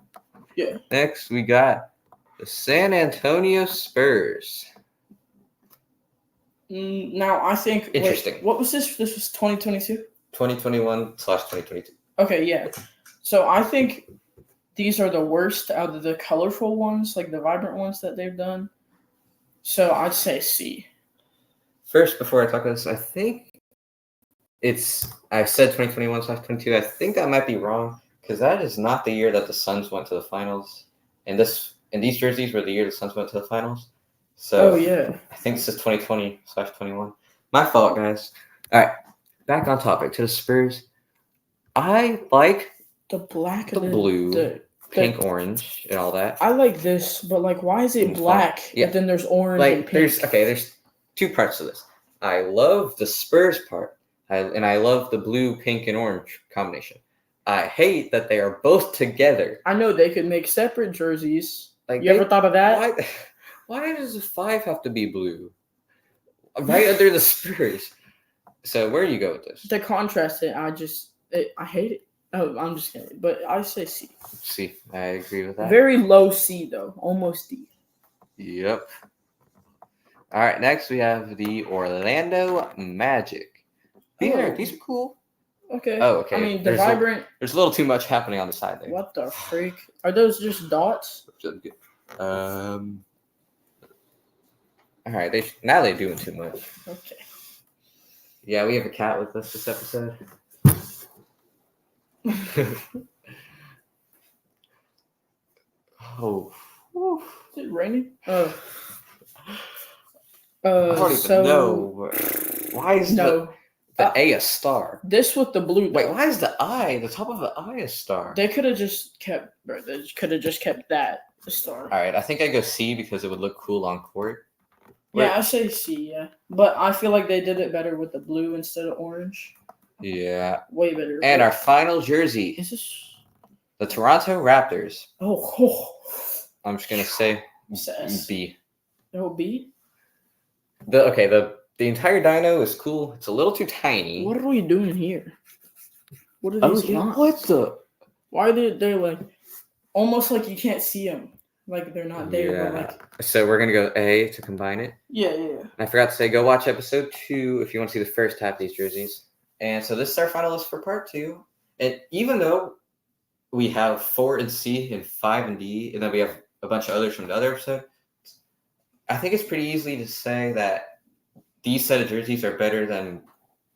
Yeah. Next, we got the San Antonio Spurs. Now I think. Interesting. Wait, what was this? This was 2022. 2021/2022. Okay, yeah. So I think these are the worst out of the colorful ones, like the vibrant ones that they've done. So I'd say C. First, before I talk about this, I think I said 2021/22. I think I might be wrong because that is not the year that the Suns went to the finals, and these jerseys were the year the Suns went to the finals. So yeah. I think this is 2020/21. My fault, guys. All right, back on topic to the Spurs. I like The black, the blue, pink, orange, and all that. I like this, but like, why is it And black? yeah. And then there's orange and Like pink. there's two parts to this. I love the Spurs part, and I love the blue, pink, and orange combination. I hate that they are both together. I know they could make separate jerseys. Like, You ever thought of that? Why does the 5 have to be blue? Right under the Spurs. So where do you go with this? To contrast it, I hate it. Oh, I'm just kidding. But I say C. C. I agree with that. Very low C though, almost D. Yep. All right. Next we have the Orlando Magic. These are cool. Okay. Oh, okay. I mean, there's vibrant. There's a little too much happening on the side there. What the freak? Are those just dots? All right. Now they're doing too much. Okay. Yeah, we have a cat with us this episode. Oh. Is it raining? Oh. I don't even know. Why is the A a star? This with the blue. Wait, why is the top of the eye a star? They could have just kept. They could have just kept that a star. All right, I think I go C because it would look cool on court. Yeah, I say C. Yeah, but I feel like they did it better with the blue instead of orange. Yeah, way better. And our final jersey Is this the Toronto Raptors? Oh. I'm just gonna say S. B. No B. The entire dino is cool. It's a little too tiny. What are we doing here? What are these lines? What the? Why they're like almost like you can't see them, like they're not there. Yeah. But like, so we're gonna go A to combine it. Yeah. I forgot to say, go watch episode 2 if you want to see the first half of these jerseys. And so this is our final list for part 2. And even though we have 4 in C and 5 in D, and then we have a bunch of others from the other episode, I think it's pretty easy to say that these set of jerseys are better than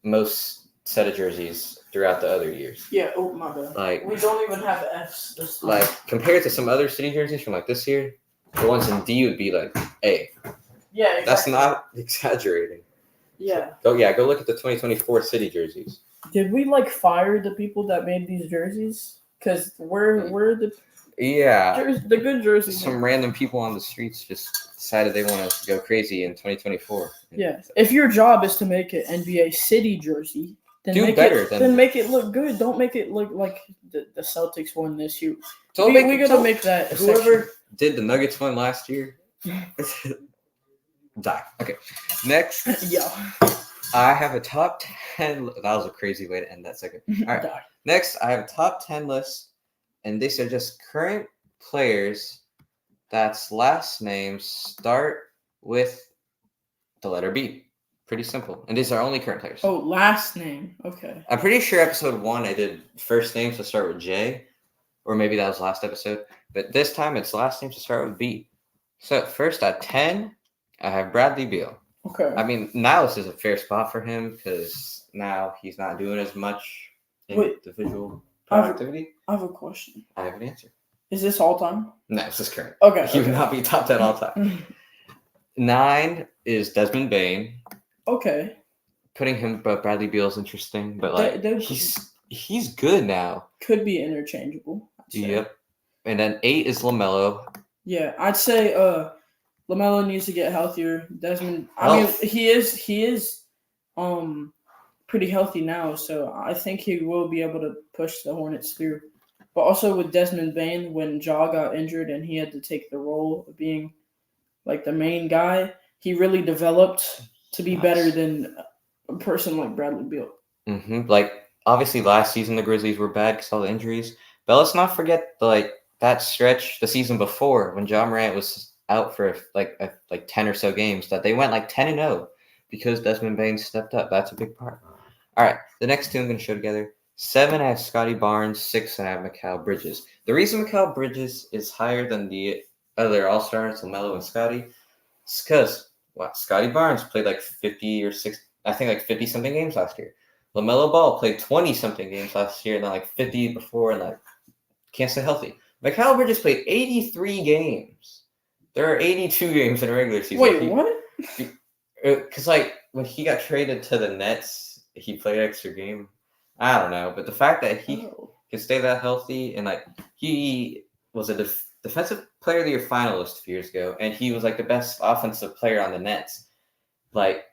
most set of jerseys throughout the other years. Yeah. Oh my bad. Like, we don't even have Fs this time. Like compared to some other city jerseys from like this year, the ones in D would be like A. Yeah. Exactly. That's not exaggerating. Yeah. Go look at the 2024 city jerseys. Did we like fire the people that made these jerseys? Because we're the the good jerseys. Some random people on the streets just decided they want to go crazy in 2024. Yeah. If your job is to make an NBA city jersey, then make it look good. Don't make it look like the Celtics won this year. We gotta make that. Whoever did the Nuggets one last year. Die. Okay. Next. Yeah. I have a top 10. That was a crazy way to end that second. All right. Die. Next, I have a top 10 list, and these are just current players that's last names start with the letter B. Pretty simple. And these are only current players. Oh, last name. Okay. I'm pretty sure episode 1 I did first names to start with J, or maybe that was last episode. But this time it's last names to start with B. So first at 10, I have Bradley Beal. Okay. I mean, now this is a fair spot for him because now he's not doing as much individual productivity. I have a question. I have an answer. Is this all time? No, this is current. Okay. He would not be top 10 all time. 9 is Desmond Bane. Okay. Putting him, but Bradley Beal is interesting, but like he's good now. Could be interchangeable. Yep. And then 8 is LaMelo. Yeah, I'd say LaMelo needs to get healthier. Desmond, I mean, he is pretty healthy now, so I think he will be able to push the Hornets through. But also with Desmond Bane, when Ja got injured and he had to take the role of being like the main guy, he really developed to be better than a person like Bradley Beal. Mm-hmm. Like, obviously last season the Grizzlies were bad because of all the injuries, but let's not forget that stretch the season before when Ja Morant was out for like 10 or so games that they went like 10-0. because Desmond Bain stepped up. That's a big part. All right, the next two I'm going to show together. 7, I have Scotty Barnes. 6, I have Mikal Bridges. The reason Mikal Bridges is higher than the other All-Stars, LaMelo and Scotty, is because Scotty Barnes played like 50 or 60, I think like 50-something games last year. LaMelo Ball played 20-something games last year and then like 50 before and like can't stay healthy. Mikal Bridges played 83 games. There are 82 games in a regular season. Wait, what? Because like when he got traded to the Nets, he played extra game. I don't know, but the fact that he can stay that healthy and like he was a defensive player of the year finalist a few years ago, and he was like the best offensive player on the Nets. Like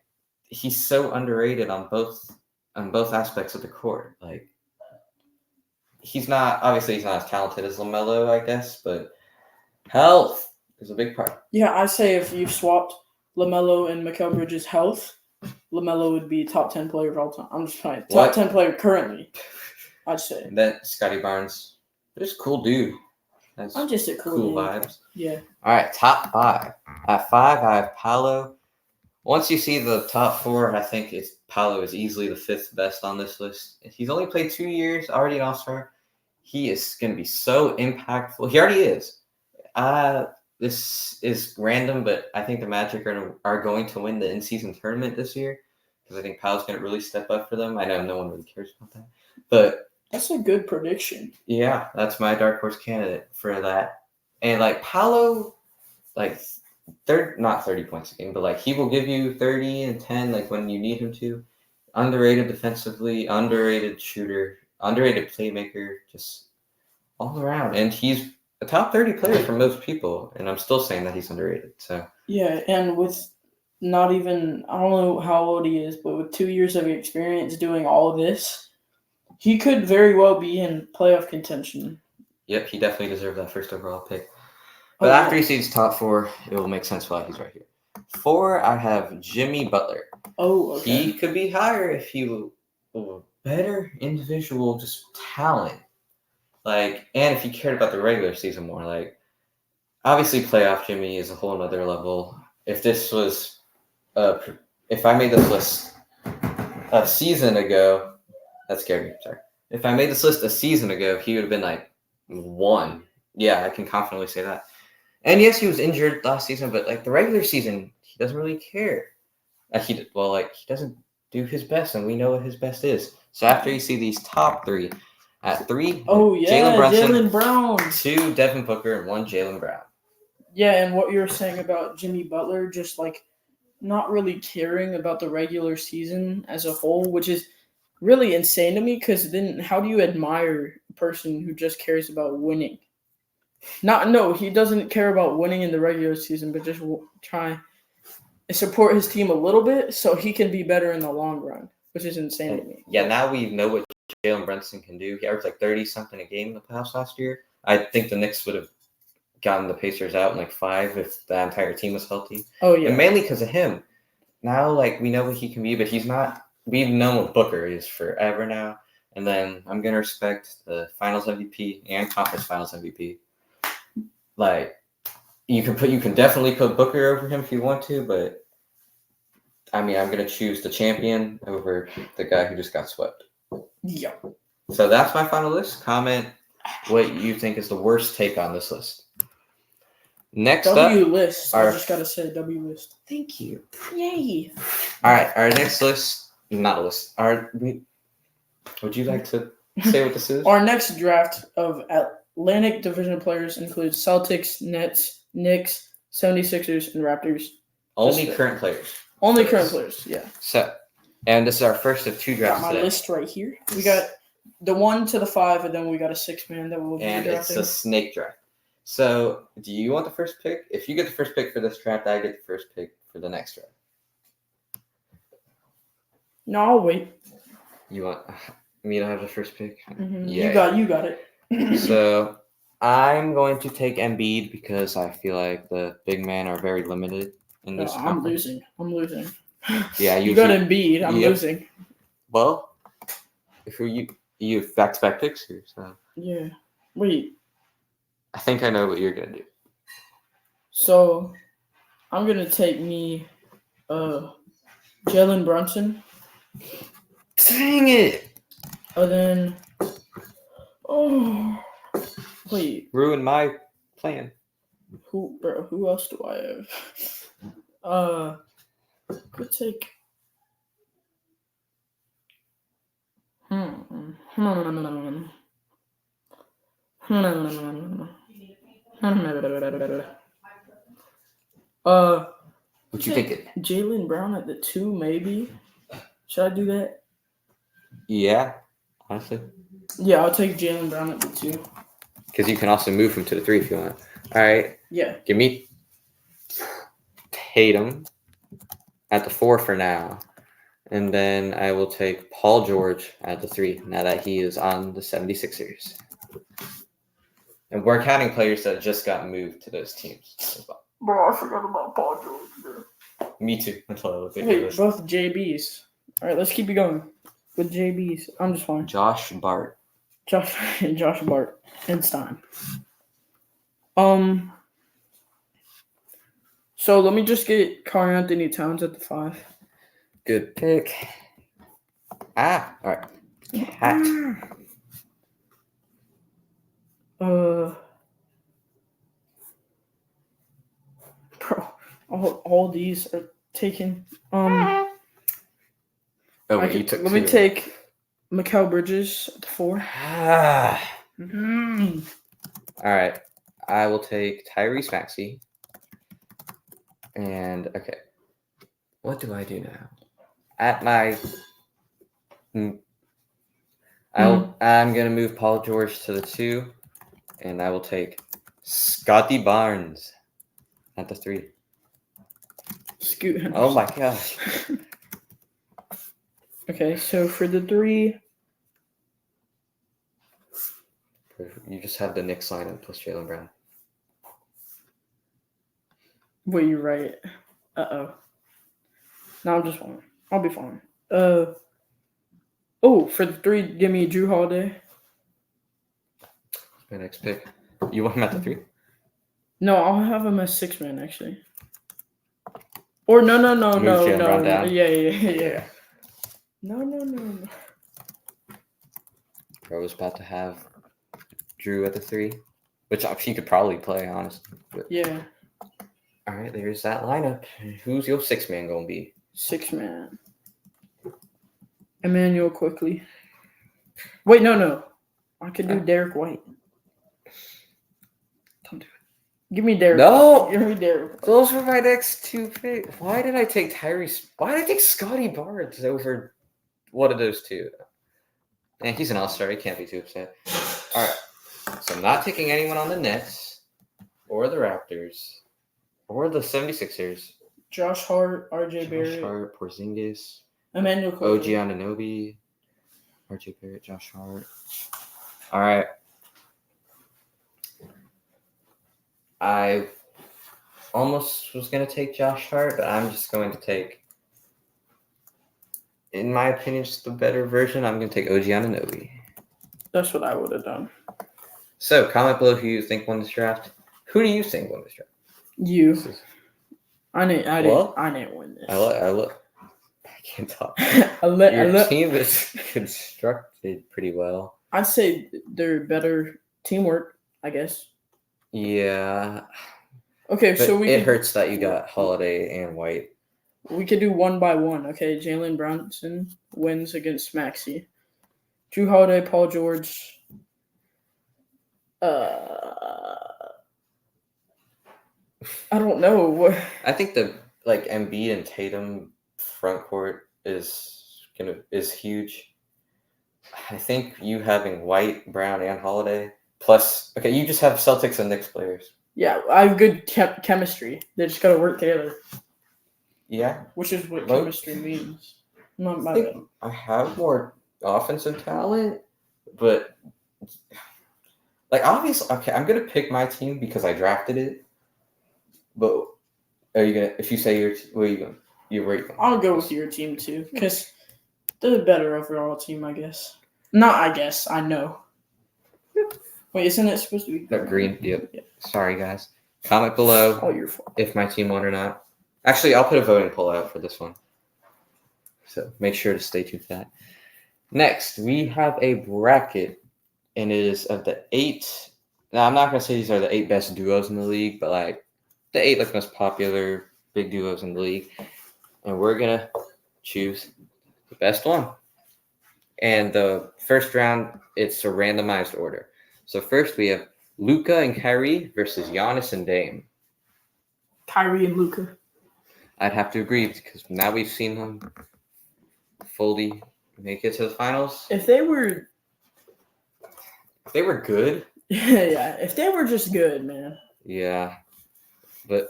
he's so underrated on both aspects of the court. Like he's not as talented as LaMelo, I guess, but health is a big part. Yeah, I say if you swapped LaMelo and Mikal Bridges' health, LaMelo would be top 10 player of all time. I'm just playing. Top 10 player currently, I'd say. And then Scotty Barnes, just cool dude. I'm just a cool vibes. Yeah. All right, top 5. At 5, I have Paolo. Once you see the top 4, I think Paolo is easily the 5th best on this list. He's only played 2 years, already an All-Star. He is going to be so impactful. He already is. This is random, but I think the Magic are going to win the in-season tournament this year because I think Paolo's going to really step up for them. I know no one really cares about that, but that's a good prediction. Yeah, that's my dark horse candidate for that. And like Paolo, like not 30 points a game, but like he will give you 30 and 10 like when you need him to. Underrated defensively, underrated shooter, underrated playmaker, just all around. And he's a top 30 player for most people, and I'm still saying that he's underrated. So yeah, and with not even, I don't know how old he is, but with 2 years of experience doing all of this, he could very well be in playoff contention. Yep, he definitely deserved that first overall pick. But after he sees top 4, it will make sense why he's right here. 4, I have Jimmy Butler. Oh, okay. He could be higher if he was a better individual, just talent. Like, and if he cared about the regular season more, like, obviously playoff Jimmy is a whole nother level. If this was, if I made this list a season ago, that scared me. Sorry. If I made this list a season ago, he would have been like 1. Yeah, I can confidently say that. And yes, he was injured last season, but like the regular season, he doesn't really care. He doesn't do his best, and we know what his best is. So after you see these top 3, at 3, Jaylen Brown, 2, Devin Booker, and 1, Jaylen Brown. Yeah, and what you were saying about Jimmy Butler, just like not really caring about the regular season as a whole, which is really insane to me, because then how do you admire a person who just cares about winning? He doesn't care about winning in the regular season, but just try and support his team a little bit so he can be better in the long run, which is insane to me. Yeah, now we know what Jalen Brunson can do. He averaged like 30-something a game in the playoffs last year. I think the Knicks would have gotten the Pacers out in like 5 if the entire team was healthy. Oh, yeah. And mainly because of him. Now, like, we know what he can be, but he's not – we've known what Booker is forever now. And then I'm going to respect the Finals MVP and Conference Finals MVP. Like, you can definitely put Booker over him if you want to, but I mean, I'm going to choose the champion over the guy who just got swept. Yeah. So that's my final list. Comment what you think is the worst take on this list. Next W up, list. I just got to say W list. Thank you. Yay. All right, our next list, not a list. Would you like to say what this is? Our next draft of Atlantic Division players includes Celtics, Nets, Knicks, 76ers, and Raptors. Only current players. Only current players, yeah. So, and this is our first of 2 drafts got my list right here. We got the 1 to the 5, and then we got a 6-man that we'll be drafting. And it's a snake draft. So, do you want the first pick? If you get the first pick for this draft, I get the first pick for the next draft. No, I'll wait. You want me to have the first pick? Mm-hmm. Yeah. You got it. So, I'm going to take Embiid because I feel like the big men are very limited in this conference. I'm losing. Yeah, you got Embiid. I'm losing. Well, if you have back-to-back picks here, so yeah. Wait. I think I know what you're gonna do. So, I'm gonna take me, Jalen Brunson. Dang it! And then, wait, Ruined my plan. who else do I have? Could take. What you thinking? Jalen Brown at the 2, maybe. Should I do that? Yeah, honestly. Yeah, I'll take Jalen Brown at the 2. Because you can also move him to the 3 if you want. All right. Yeah. Give me Tatum at the 4 for now. And then I will take Paul George at the 3 now that he is on the 76ers. And we're counting players that just got moved to those teams as well. Bro, I forgot about Paul George, bro. Me too, until I look at Wait, both JBs. All right, let's keep it going with JBs. I'm just fine. Josh Bart. Josh Bart. And Stein. So let me just get Karl Anthony Towns at the 5. Good pick. All right. Cat. Bro, all these are taken. Oh, wait, you took let 2. me take Mikal Bridges at the 4. All right. I will take Tyrese Maxey. And, okay. What do I do now? At my... I'm going to move Paul George to the 2. And I will take Scotty Barnes at the 3. Scoot Henderson. Oh, my gosh. Okay, so for the 3... You just have the Knicks lineup plus Jaylen Brown. Wait, you're right. Uh-oh. No, I'm just fine. I'll be fine. For the 3, give me Drew Holiday. My next pick. You want him at the 3? No, I'll have him as 6-man, actually. Or no. Jaylen Brown down. Yeah. No. I was about to have Drew at the 3, which he could probably play, honestly. But... Yeah. All right, there's that lineup. Who's your 6-man going to be? 6-man. Emmanuel quickly. Wait, no. I could do Derek White. Don't do it. Give me Derek. No! Give me Derek. Those were my next 2 picks. Why did I take Tyrese? Why did I take Scotty Barnes over one of those 2? And he's an all-star. He can't be too upset. All right. So I'm not taking anyone on the Nets or the Raptors or the 76ers. Josh Hart, RJ Barrett. Josh Hart, Porzingis. Emmanuel OG quickly. Anunoby. RJ Barrett, Josh Hart. All right. I almost was going to take Josh Hart, but I'm just going to take, in my opinion, just the better version. I'm going to take OG Anunoby. That's what I would have done. So, comment below who you think won this draft. Who do you think won this draft? You. I didn't win this. I can't talk. Your team is constructed pretty well. I'd say they're better teamwork, I guess. Yeah. Okay, but so it hurts that you got Holiday and White. We could do 1 by 1. Okay, Jalen Brunson wins against Maxey. Drew Holiday, Paul George. I don't know what. I think the Embiid and Tatum front court is huge. I think you having White, Brown, and Holiday plus you just have Celtics and Knicks players. Yeah, I have good chemistry. They just gotta work together. Yeah, which is what chemistry means. Not my bad. I have more offensive talent, but obviously, okay, I'm gonna pick my team because I drafted it. But are you gonna? If you say where are you going? Where are you going? I'll go with your team too, because they're the better overall team, I guess. Not, I guess. I know. Wait, isn't it supposed to be green? Yep. Sorry, guys. Comment below all your fault if my team won or not. Actually, I'll put a voting poll out for this one. So make sure to stay tuned for that. Next, we have a bracket, and it is of the 8. Now, I'm not going to say these are the 8 best duos in the league, but like the 8 like most popular big duos in the league. And we're going to choose the best one. And the first round, it's a randomized order. So first we have Luka and Kyrie versus Giannis and Dame. Kyrie and Luka. I'd have to agree because now we've seen them fully make it to the finals. If they were good. Yeah, if they were just good, man. Yeah. But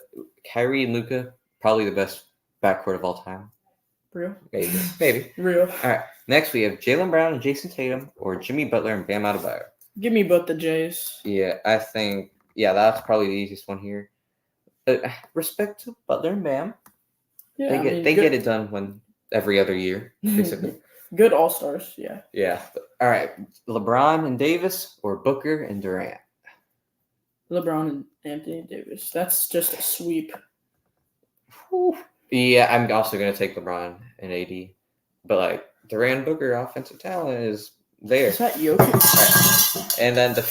Kyrie and Luka, probably the best backcourt of all time. Real? Maybe. Real. All right. Next, we have Jaylen Brown and Jason Tatum or Jimmy Butler and Bam Adebayo. Give me both the Jays. Yeah, I think, that's probably the easiest one here. Respect to Butler and Bam. Yeah, they get it done every other year, basically. Good all-stars, yeah. Yeah. All right. LeBron and Davis or Booker and Durant? LeBron and Anthony Davis. That's just a sweep. Whew. Yeah, I'm also going to take LeBron and AD. But, like, Durant and Booker offensive talent is there. Is that Jokic? Right. And then the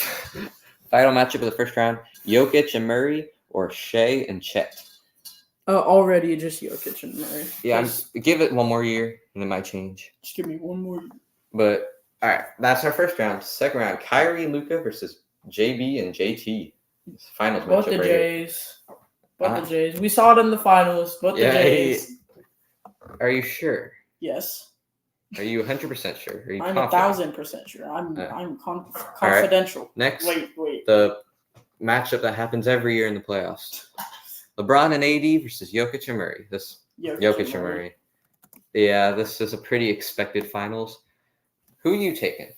final matchup of the first round, Jokic and Murray or Shea and Chet? Already just Jokic and Murray. Yeah, give it one more year, and it might change. Just give me one more. But, all right, that's our first round. Second round, Kyrie and Luka versus JB and JT. Finals Both matchup the right Jays. Both the Jays. We saw it in the finals. Both the Jays. Are you sure? Yes. Are you 100% sure? Are you I'm confident? 1,000% sure. I'm confidential. Next, wait. The matchup that happens every year in the playoffs. LeBron and AD versus Jokic and Murray. Jokic and Murray. Yeah, this is a pretty expected finals. Who are you taking?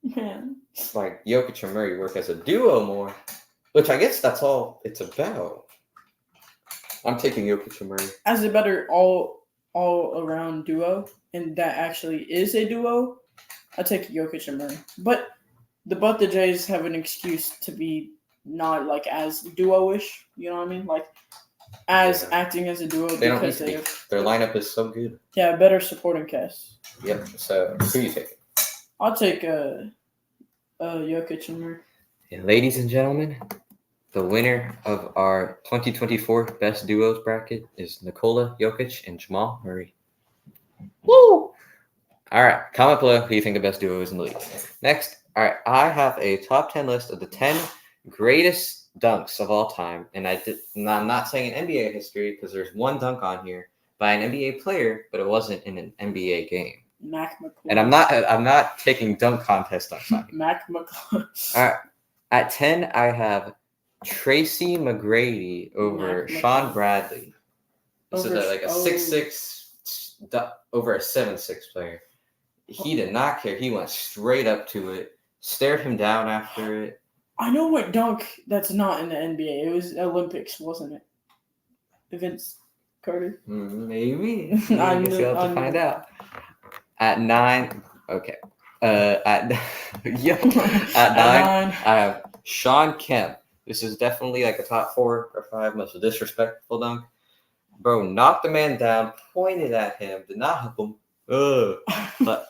Man. Like Jokic and Murray work as a duo more, which I guess that's all it's about. I'm taking Jokic and Murray. As a better all-around duo, and that actually is a duo, I take Jokic and Murray. But both the Jays have an excuse to be not like as duo-ish. You know what I mean? Like acting as a duo because their lineup is so good. Yeah, better supporting cast. Yep. So who you taking? I'll take Jokic and Murray. And ladies and gentlemen, the winner of our 2024 Best Duos bracket is Nikola Jokic and Jamal Murray. Woo! All right, comment below who you think the best duo is in the league. Next, all right, I have a top 10 list of the 10 greatest dunks of all time, and I'm not saying in NBA history because there's one dunk on here by an NBA player, but it wasn't in an NBA game. Mac McClung. And I'm not taking dunk contest dunks on here. Mac McClung. All right, at 10 I have Tracy McGrady over Sean Bradley. This is like a 6'6" over a 7'6" player. He did not care. He went straight up to it, stared him down after it. I know what dunk that's not in the NBA. It was Olympics, wasn't it? Vince Carter? Maybe. I guess you'll have to find out. At 9, okay. At 9, I have Sean Kemp. This is definitely like a top 4 or 5 most disrespectful dunk. Bro, knocked the man down, pointed at him, did not help him. But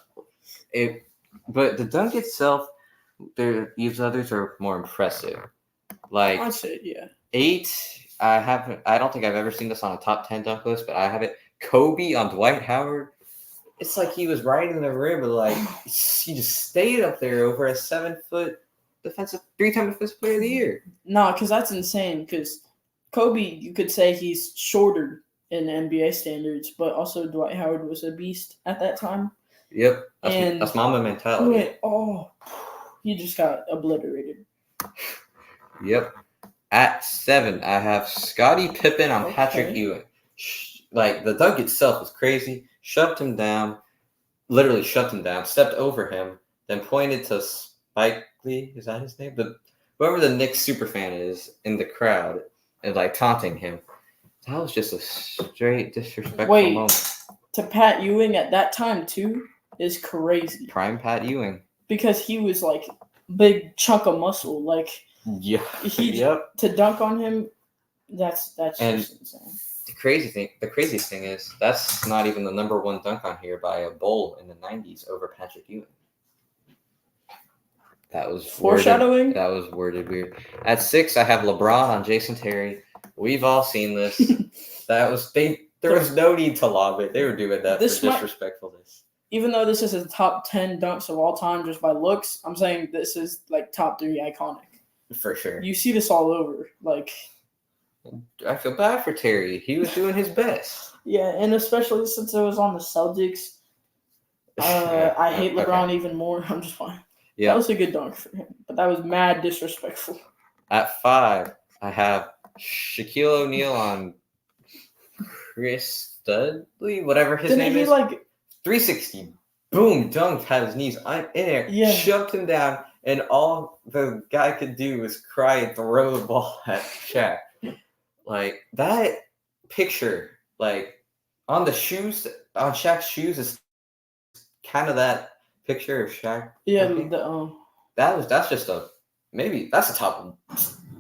the dunk itself, these others are more impressive. Like I'd say, yeah. 8, I don't think I've ever seen this on a top 10 dunk list, but I have it. Kobe on Dwight Howard. It's like he was right in the rim, but like he just stayed up there over a 7-foot defensive, 3-time defensive player of the year. No, because that's insane. Because Kobe, you could say he's shorter in NBA standards, but also Dwight Howard was a beast at that time. Yep, that's Mamba mentality. He just got obliterated. Yep. At 7, I have Scottie Pippen on Patrick Ewing. Like the dunk itself was crazy. Literally shoved him down, stepped over him, then pointed to Spike Lee. Is that his name? Whoever the Knicks superfan is in the crowd and like taunting him. That was just a straight disrespectful moment. To Pat Ewing at that time too is crazy. Prime Pat Ewing. Because he was like big chunk of muscle. Like yeah. To dunk on him, that's just insane. the craziest thing is that's not even the number one dunk on here by a Bull in the '90s over Patrick Ewing. That was Foreshadowing? That was worded weird. At 6, I have LeBron on Jason Terry. We've all seen this. There was no need to lob it. They were doing that for disrespectfulness. Even though this is a top 10 dunks of all time just by looks, I'm saying this is like top 3 iconic. For sure. You see this all over. Like, I feel bad for Terry. He was doing his best. Yeah, and especially since it was on the Celtics. I hate LeBron even more. I'm just fine. Yeah. That was a good dunk for him, but that was mad disrespectful. At 5, I have Shaquille O'Neal on Chris Dudley, whatever his name is. 360, boom, dunked, had his knees in there, shoved him down, and all the guy could do was cry and throw the ball at Shaq. Like, that picture, like, on Shaq's shoes is kind of that picture of Shaq. Yeah, that's a top.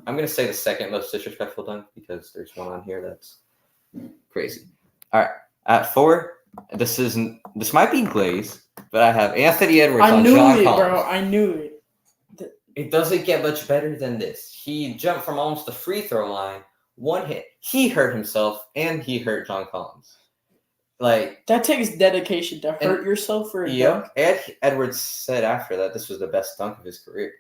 I'm gonna say the second most disrespectful dunk because there's one on here that's crazy. All right, at 4, this might be Glaze, but I have Anthony Edwards on John Collins. Bro. I knew it. It doesn't get much better than this. He jumped from almost the free throw line, one hit. He hurt himself and he hurt John Collins. Like, that takes dedication to hurt yourself for a dunk. Edwards said after that this was the best dunk of his career.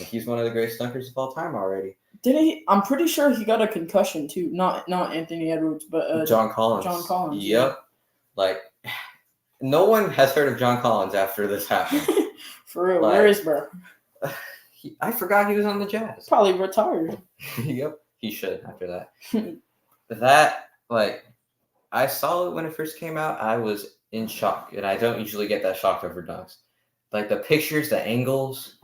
Like, he's one of the greatest dunkers of all time already. Did he? I'm pretty sure he got a concussion too. Not Anthony Edwards, but John Collins. Yep. Yeah. Like, no one has heard of John Collins after this happened. For real, where is bro? I forgot he was on the Jazz. Probably retired. Yep, he should after that. I saw it when it first came out. I was in shock, and I don't usually get that shocked over dunks. Like, the pictures, the angles,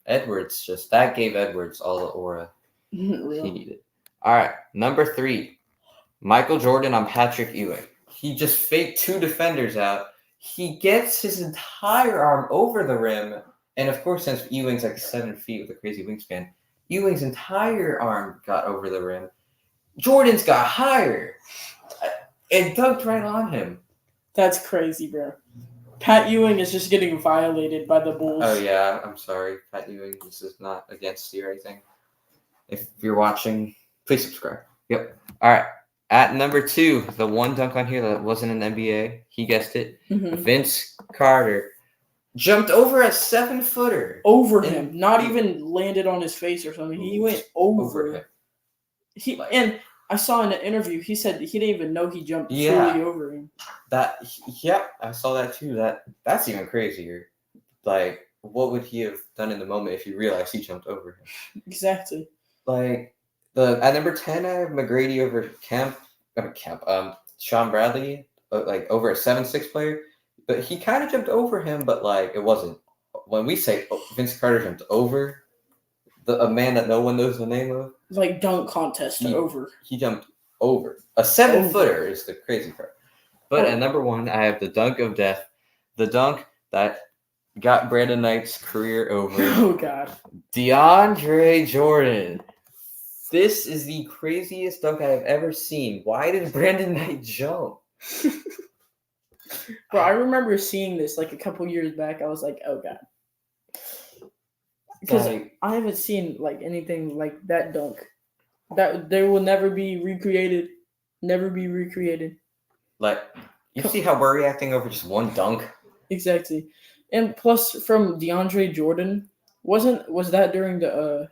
that gave Edwards all the aura he needed. All right, number 3, Michael Jordan on Patrick Ewing. He just faked 2 defenders out. He gets his entire arm over the rim. And, of course, since Ewing's like 7 feet with a crazy wingspan, Ewing's entire arm got over the rim. Jordan's got higher. And dunked right on him. That's crazy, bro. Pat Ewing is just getting violated by the Bulls. Oh, yeah. I'm sorry, Pat Ewing. This is not against you or anything. If you're watching, please subscribe. Yep. All right. At number 2, the one dunk on here that wasn't an NBA, he guessed it. Mm-hmm. Vince Carter jumped over a 7-footer. Over him. Not even landed on his face or something. He went over him. And I saw in an interview, he said he didn't even know he jumped fully over him. I saw that too. That's even crazier. Like, what would he have done in the moment if he realized he jumped over him? Exactly. Like, at number 10, I have McGrady over Sean Bradley, like over a 7'6" player. But he kind of jumped over him, but like, it wasn't. When we say Vince Carter jumped over a man that no one knows the name of, like dunk contest over. He jumped over a 7-footer is the crazy part. But at number 1, I have the dunk of death, the dunk that got Brandon Knight's career over. Oh God, DeAndre Jordan. This is the craziest dunk I have ever seen. Why did Brandon Knight jump? Bro, I remember seeing this like a couple years back. I was like, oh God. Because I haven't seen like anything like that dunk. That they will never be recreated. Never be recreated. Like, you see how we're reacting over just one dunk? Exactly. And plus from DeAndre Jordan, was that during the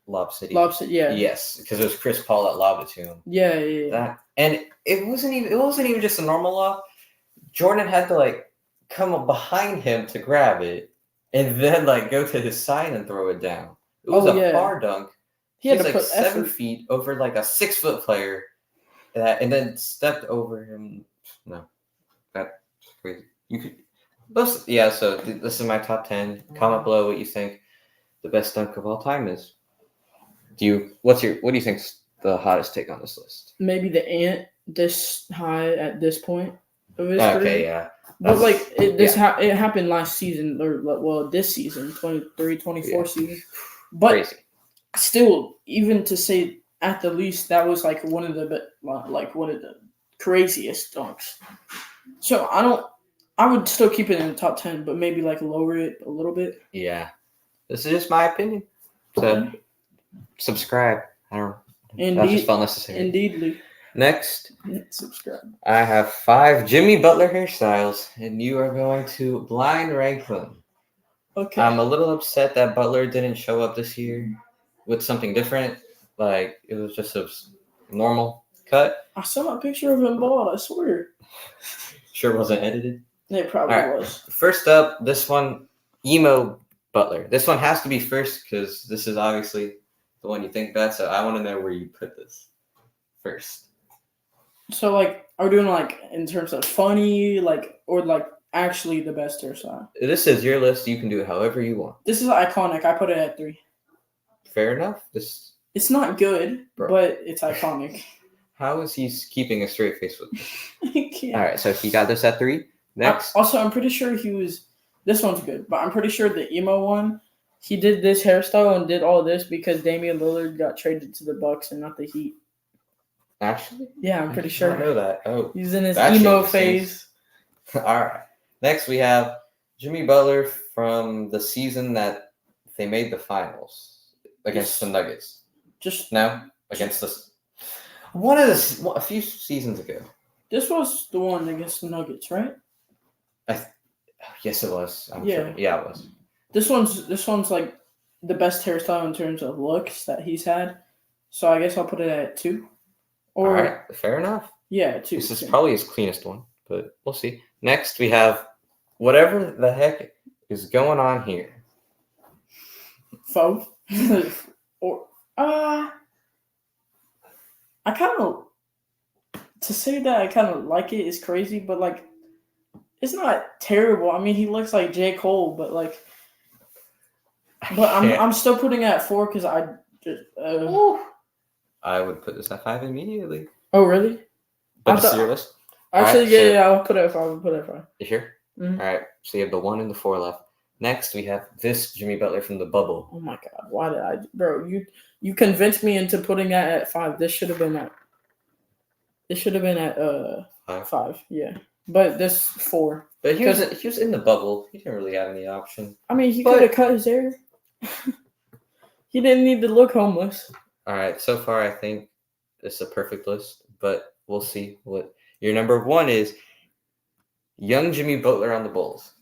Lob City? Yeah. Yes, because it was Chris Paul that lobbed it to him. Yeah. And it wasn't even just a normal lob. Jordan had to like come up behind him to grab it, and then like go to his side and throw it down. It was a far dunk. He was like 7 feet over like a 6-foot player, and then stepped over him. No, that's crazy. So this is my top 10. Comment below what you think the best dunk of all time is. What do you think's the hottest take on this list? Maybe the Ant this high at this point of his career. Okay, yeah. But like it happened last season, or this season, 23-24 season. But crazy. Still, even to say at the least, that was like one of the craziest dunks. So I would still keep it in the top 10, but maybe like lower it a little bit. Yeah. This is just my opinion. So subscribe. I don't know. That just felt necessary. Indeedly. Next, subscribe. I have 5 Jimmy Butler hairstyles, and you are going to blind rank them. Okay. I'm a little upset that Butler didn't show up this year with something different. Like, it was just a normal cut. I saw a picture of him bald, I swear. Sure wasn't edited? It probably was. First up, this one, Emo Butler. This one has to be first because this is obviously the one you think about, so I want to know where you put this first. So, like, are we doing, like, in terms of funny, like, or, like, actually the best hairstyle? This is your list. You can do it however you want. This is iconic. I put it at 3. Fair enough. It's not good, but it's iconic. How is he keeping a straight face with this? I can't. All right, so he got this at 3. Next. I'm pretty sure this one's good, but I'm pretty sure the emo one, he did this hairstyle and did all this because Damian Lillard got traded to the Bucks and not the Heat. Actually? Yeah, I'm pretty sure. I know that. Oh. He's in his emo phase. All right. Next, we have Jimmy Butler from the season that they made the finals against the Nuggets. Against a few seasons ago. This was the one against the Nuggets, right? Yes, it was. I'm sure. Yeah, it was. This one's like the best hairstyle in terms of looks that he's had. So I guess I'll put it at 2. All right, fair enough. Yeah, 2. This is probably his cleanest one, but we'll see. Next, we have whatever the heck is going on here. Faux. I kind of, to say that I kind of like it is crazy, but like, it's not terrible. I mean, he looks like J. Cole, but like, I'm still putting it at 4 because I just. I would put this at 5 immediately. Oh really? But this is your list. Actually, I'll put it at 5. I'll put it at 5. You sure? Mm-hmm. All right. So you have the 1 and the 4 left. Next, we have this Jimmy Butler from the bubble. Oh my God! Why did I, bro? You convinced me into putting that at 5. This should have been at. It should have been at 5. Yeah, but this 4. But he was in the bubble. He didn't really have any option. I mean, he could have cut his hair. He didn't need to look homeless. All right. So far, I think it's a perfect list, but we'll see what your number 1 is. Young Jimmy Butler on the Bulls.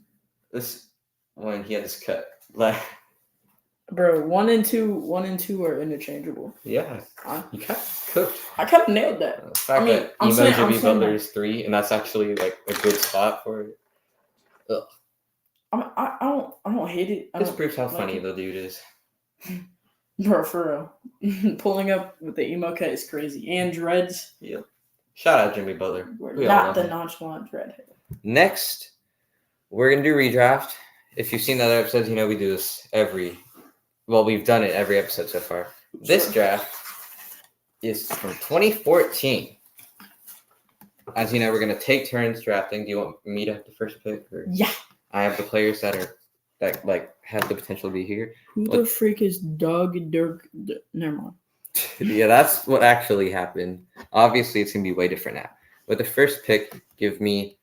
This when he had this cut. Bro, 1 and 2 are interchangeable. Yeah, you kind of cooked. I kind of nailed that. The fact that Jimmy Butler is 3, and that's actually like a good spot for it. Ugh. I don't hate it. This proves how funny the dude is. Bro, for real. Pulling up with the emo cut is crazy. And dreads. Yep. Shout out Jimmy Butler. Not the nonchalant dreadhead. Next, we're going to do redraft. If you've seen the other episodes, you know we do this we've done it every episode so far. This draft is from 2014. As you know, we're going to take turns drafting. Do you want me to have the first pick? Or yeah. I have the players that have the potential to be here. Who the freak is Doug Dirk? Never mind. Yeah, that's what actually happened. Obviously, it's going to be way different now. With the first pick, give me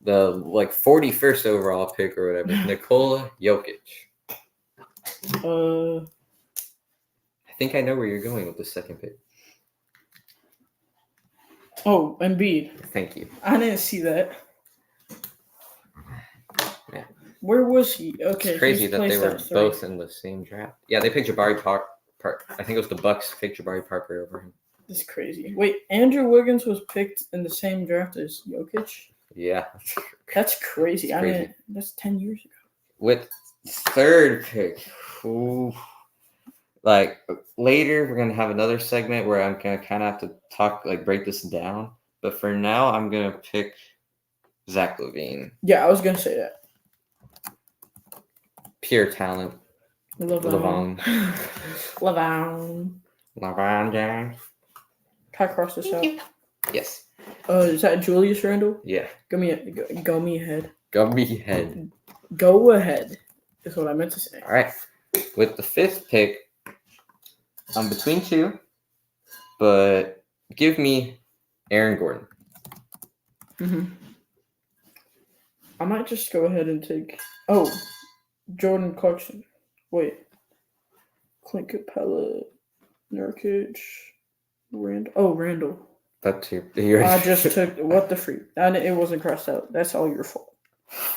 the 41st overall pick or whatever. Nikola Jokic. I think I know where you're going with the second pick. Oh, Embiid. Thank you. I didn't see that. Yeah. Where was he? Okay. It's crazy that they were both in the same draft. Yeah, they picked Jabari Parker. I think it was the Bucks picked Jabari Parker over him. That's crazy. Wait, Andrew Wiggins was picked in the same draft as Jokic? Yeah. That's crazy. I mean, that's 10 years ago. With third pick. Ooh. Later, we're going to have another segment where I'm going to kind of have to talk, break this down. But for now, I'm going to pick Zach LaVine. Yeah, I was going to say that. Pure talent. LaVine James. Can I cross this out? Yes. Is that Julius Randle? Yeah. Go me ahead. Go me ahead. Go ahead. Is what I meant to say. All right. With the 5th pick, I'm between 2. But give me Aaron Gordon. I might just go ahead and take. Jordan Clarkson. Wait. Clint Capella, Nurkic, Randall. Oh, Randall. That's your. I just took what the freak. It wasn't crossed out. That's all your fault.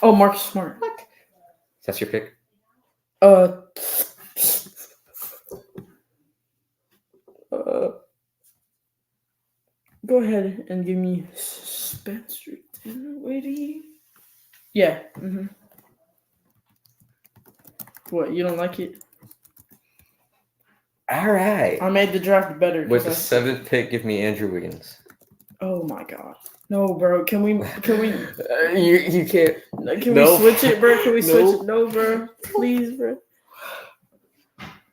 Oh, Marcus Smart. What? That's your pick. Go ahead and give me Spencer Dinwiddie. Yeah. What? You don't like it? All right. I made the draft better. With the 7th pick, give me Andrew Wiggins. Oh my god. No, bro. Can we? you can't. Can we switch it, bro? Can we switch it? No, bro. Please, bro.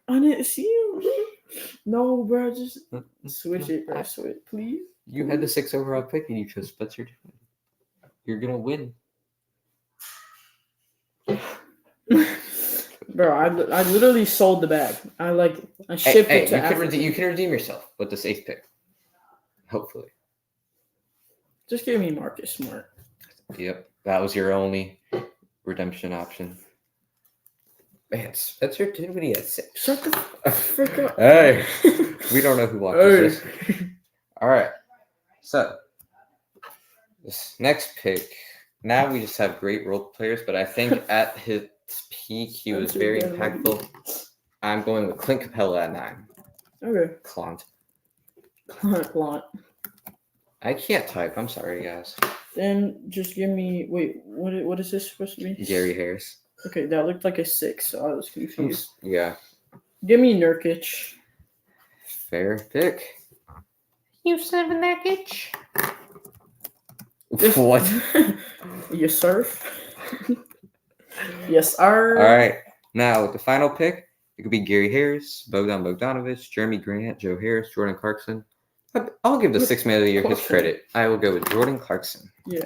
I didn't see you, bro. No, bro. Just switch it, bro. Switch, please. You had the 6th overall pick and you chose Spencer. You're gonna win. Bro, I literally sold the bag. I shipped it to Africa. You can redeem yourself with this 8th pick. Hopefully. Just give me Marcus Smart. Yep. That was your only redemption option. Man, Spencer Dinwiddie at 6. Shut the frick up. Hey. We don't know who watches this. All right. So, this next pick, now we just have great role players, but I think at his peak, he was very impactful. I'm going with Clint Capella at 9. Okay. Clont. I can't type. I'm sorry, guys. Then just give me. Wait, what is this supposed to be? Gary Harris. Okay, that looked like a 6, so I was confused. Yeah. Give me Nurkic. Fair pick. You said Nurkic. What? You surf? Yes, sir. All right. Now, with the final pick, it could be Gary Harris, Bogdan Bogdanovic, Jeremy Grant, Joe Harris, Jordan Clarkson. I'll give the 6th man of the year his credit. I will go with Jordan Clarkson. Yeah.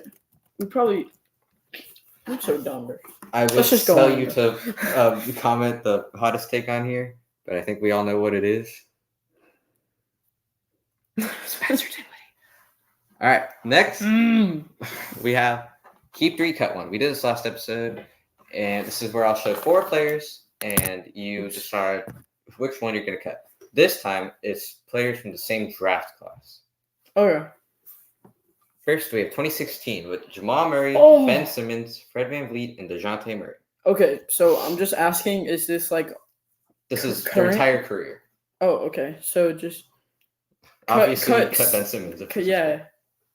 I'm so dumb, bro. I would tell you to comment the hottest take on here, but I think we all know what it is. Spencer Dinwiddie. All right. Next, we have Keep 3, Cut 1. We did this last episode, and this is where I'll show 4 players, and you decide which one you're going to cut. This time, it's players from the same draft class. Okay. First, we have 2016 with Jamal Murray, Ben Simmons, Fred VanVleet, and DeJounte Murray. Okay, so I'm just asking, is this like... This is their entire career. Oh, okay. So just... Obviously, cut Ben Simmons. Yeah,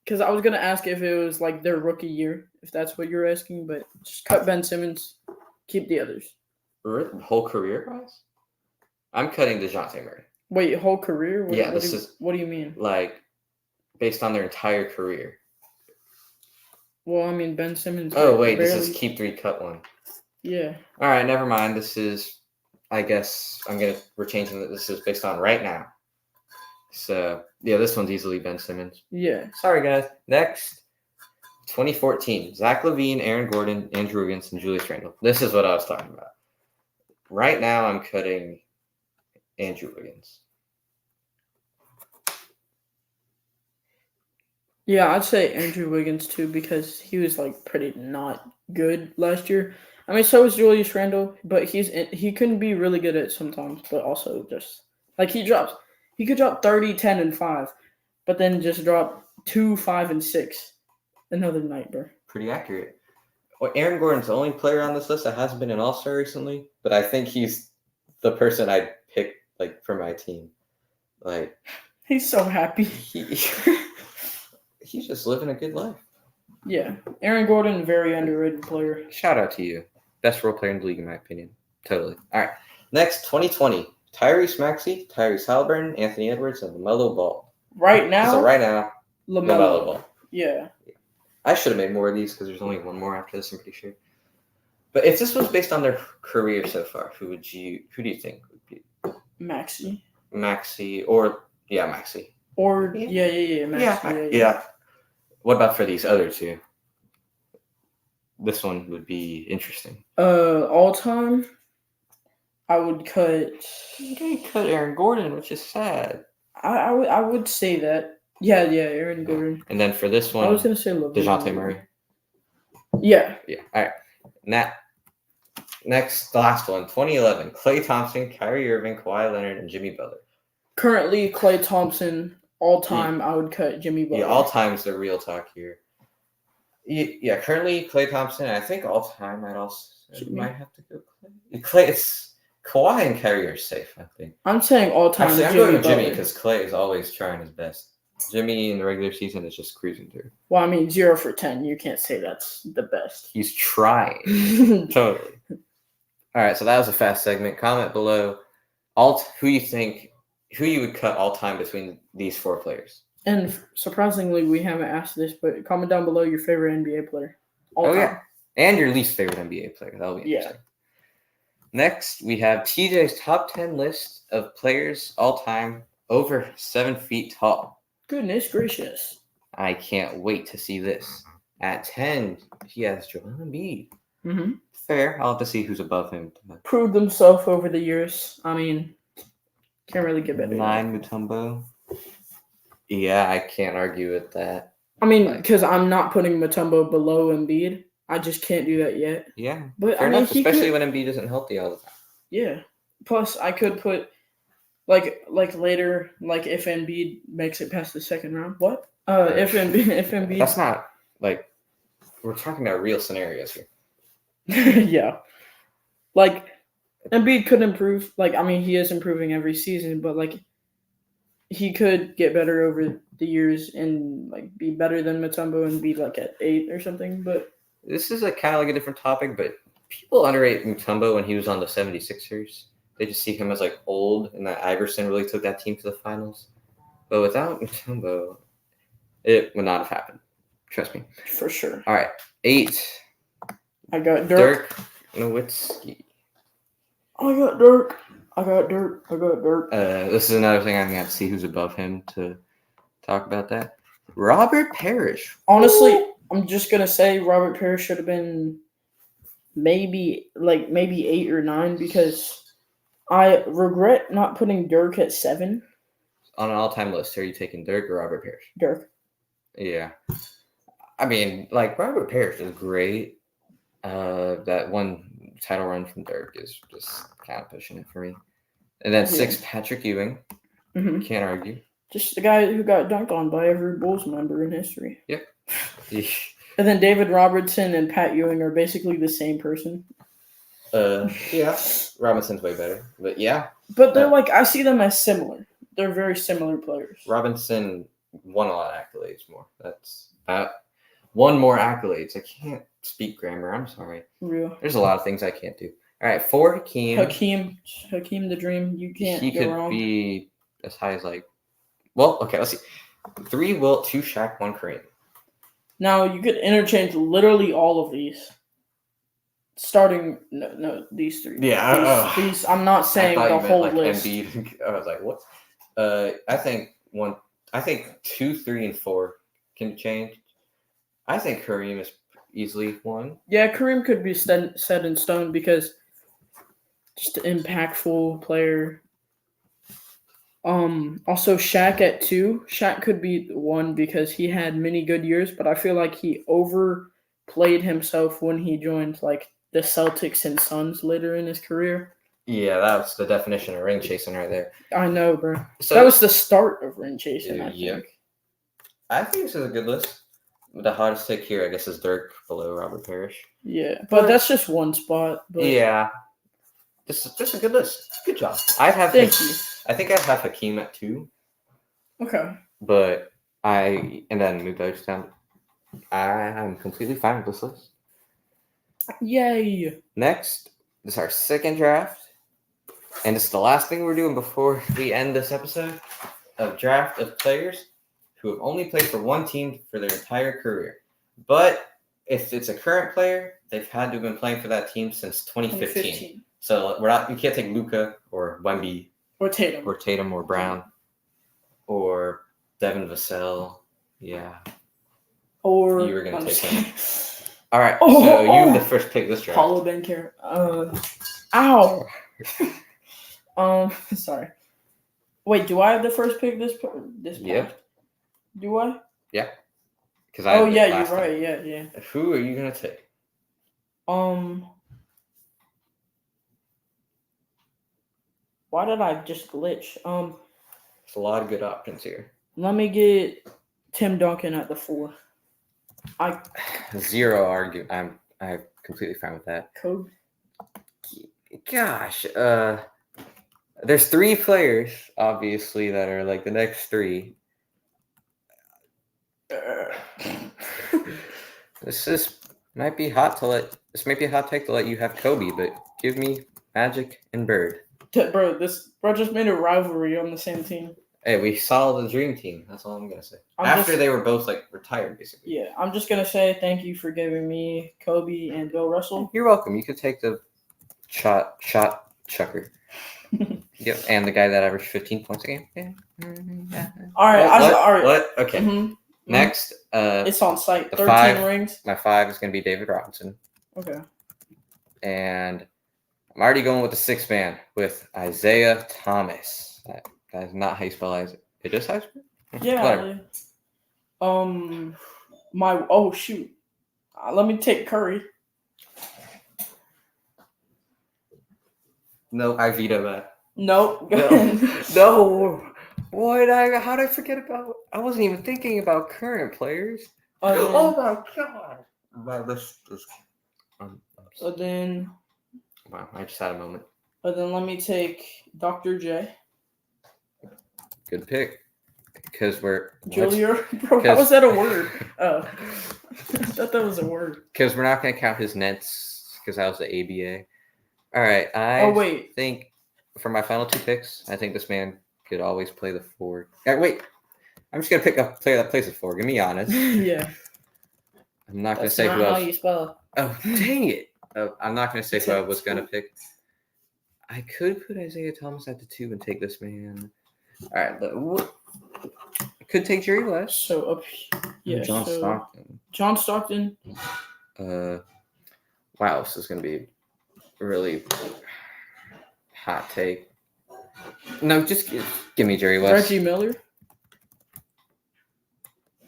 because I was going to ask if it was like their rookie year, if that's what you're asking, but just cut Ben Simmons, keep the others. Whole career-wise? I'm cutting DeJounte Murray. Wait, whole career? What do you mean? Like, based on their entire career. Well, I mean, Ben Simmons... Oh, wait, this is Keep 3, Cut 1. Yeah. All right, never mind. This is, I guess, we're changing that. This is based on right now. So, yeah, this one's easily Ben Simmons. Yeah. Sorry, guys. Next, 2014. Zach LaVine, Aaron Gordon, Andrew Wiggins, and Julius Randle. This is what I was talking about. Right now, I'm cutting Andrew Wiggins. Yeah, I'd say Andrew Wiggins too because he was like pretty not good last year. I mean, so was Julius Randle, but he couldn't be really good at sometimes, but also just like he could drop 30, 10, and 5, but then just drop 2, 5, and 6 another night, bro. Pretty accurate. Well, Aaron Gordon's the only player on this list that hasn't been an All-Star recently, but I think he's the person I'd pick like for my team. Like he's so happy. He's just living a good life. Yeah. Aaron Gordon, very underrated player. Shout out to you. Best role player in the league, in my opinion. Totally. All right. Next, 2020. Tyrese Maxey, Tyrese Halliburton, Anthony Edwards, and LaMelo Ball. Right now? So right now, LaMelo Ball. Yeah. I should have made more of these because there's only one more after this, I'm pretty sure. But if this was based on their career so far, who do you think would be? Maxey. Maxey or Maxey. Or Maxey. Yeah. What about for these other two? This one would be interesting. All time, I would cut. You didn't cut Aaron Gordon, which is sad. I would say that. Yeah, Aaron Gordon. And then for this I one, was gonna say LeBron. DeJounte Murray. Yeah. Yeah. All right. Next, the last one, 2011, Klay Thompson, Kyrie Irving, Kawhi Leonard, and Jimmy Butler. Currently, Klay Thompson. All time, I would cut Jimmy Butler. Yeah, all time is the real talk here. Yeah, currently Klay Thompson. I think all time I'd also might have to go Klay. It's Kawhi and Kyrie are safe. I think. I'm saying all time. Actually, I'm Jimmy going with Jimmy Butler. because Klay is always trying his best. Jimmy in the regular season is just cruising through. Well, I mean, 0 for 10. You can't say that's the best. He's trying. Totally. All right, so that was a fast segment. Comment below who you would cut all time between these 4 players. And surprisingly, we haven't asked this, but comment down below your favorite NBA player. All time. Yeah. And your least favorite NBA player. That'll be interesting. Next, we have TJ's top 10 list of players all time over 7 feet tall. Goodness gracious. I can't wait to see this. At 10, he has Joel Embiid. Mm-hmm. Fair. I'll have to see who's above him. Proved himself over the years. I mean, can't really get better. 9, Mutombo. Yeah, I can't argue with that. I mean, because I'm not putting Mutombo below Embiid. I just can't do that yet. Yeah. But fair enough, especially when Embiid isn't healthy all the time. Yeah. Plus, I could put like later, like if Embiid makes it past the second round. What? If Embiid. That's not like we're talking about real scenarios here. Yeah. Like Embiid could improve. Like, I mean, he is improving every season, but like he could get better over the years and like be better than Mutombo and be like at 8 or something. But this is kind of like a different topic, but people underrate Mutombo when he was on the 76ers. They just see him as like old, and that Iverson really took that team to the finals. But without Mutombo, it would not have happened. Trust me. For sure. All right, 8. I got Dirk Nowitzki. I got Dirk. This is another thing I'm going to have to see who's above him to talk about that. Robert Parrish. Honestly, I'm just going to say Robert Parrish should have been maybe 8 or 9 because I regret not putting Dirk at 7. On an all-time list, are you taking Dirk or Robert Parrish? Dirk. Yeah. I mean, like, Robert Parrish is great. That one title run from Dirk is just kind of pushing it for me. And then 6, Patrick Ewing. Mm-hmm. Can't argue. Just the guy who got dunked on by every Bulls member in history. Yep. And then David Robertson and Pat Ewing are basically the same person. Yeah. Robinson's way better. But yeah. But they're I see them as similar. They're very similar players. Robinson won a lot of accolades more. That's one more accolades. I can't speak grammar. I'm sorry. Real. There's a lot of things I can't do. All right, 4, Hakeem. Hakeem the Dream. You can't He go could wrong. be as high as well, okay, let's see. 3, Wilt, 2, Shaq, 1, Kareem. Now, you could interchange literally all of these. Starting, no, these 3. Yeah. These I'm not saying the whole list. Embiid. I was like, what? I think 2, 3, and 4 can change. I think Kareem is easily 1. Yeah, Kareem could be set in stone because just an impactful player. Also Shaq at 2. Shaq could be 1 because he had many good years, but I feel like he overplayed himself when he joined like the Celtics and Suns later in his career. Yeah, that's the definition of ring chasing right there. I know, bro. So, that was the start of ring chasing, I think. I think this is a good list. The hottest take here, I guess, is Dirk below Robert Parrish. Yeah, but that's just one spot. But yeah. This is a good list. Good job. Thank you. I think I'd have Hakeem at 2. Okay. But and then move those down. I'm completely fine with this list. Yay. Next, this is our second draft. And it's the last thing we're doing before we end this episode of draft of players who have only played for one team for their entire career. But if it's a current player, they've had to have been playing for that team since 2015. So you can't take Luka or Wemby or Tatum or Brown or Devin Vassell. Yeah. Or you were gonna take him. All right. So you have the first pick this draft. Paulo Banchero. Ow. Sorry. Wait, do I have the first pick this Yep. pack? Do I? Yeah. Because Oh yeah, you're right. Yeah. Who are you gonna take? Why did I just glitch? There's a lot of good options here. Let me get Tim Duncan at the 4. Zero argument. I'm completely fine with that. Kobe. Gosh, there's 3 players obviously that are like the next 3. This might be hot take to let you have Kobe, but give me Magic and Bird. Bro, just made a rivalry on the same team. Hey, we saw the dream team. That's all I'm gonna say. After they were both like retired, basically. Yeah, I'm just gonna say thank you for giving me Kobe and Bill Russell. You're welcome. You could take the shot chucker. Yep, and the guy that averaged 15 points a game. Yeah. All right. What? Okay. Mm-hmm. Next, it's on site. 13 5, rings. My 5 is gonna be David Robinson. Okay. And I'm already going with the 6th man with Isaiah Thomas. That is not how you spell Isaiah. It is how you spell? Yeah. Whatever. Shoot. Let me take Curry. No, I veto that. Nope. No. How did I forget about? I wasn't even thinking about current players. Oh my god! Wow, this. Then. Wow, I just had a moment. Then let me take Dr. J. Good pick. Because we're Julia. Bro, how was that a word? Oh, I thought that was a word. Because we're not going to count his nets. Because that was the ABA. All right. I think for my final 2 picks, I think this man could always play the 4. Wait. I'm just going to pick a player that plays the 4. Give me honest. Yeah. I'm not going to say who else. That's not how you spell. Oh, dang it. I'm not going to say who I was going to pick. I could put Isaiah Thomas at the 2 and take this man. All right. I could take Jerry West. So up here. Yeah. Stockton. John Stockton. Wow, this is going to be a really hot take. No, just give me Jerry West. Reggie Miller.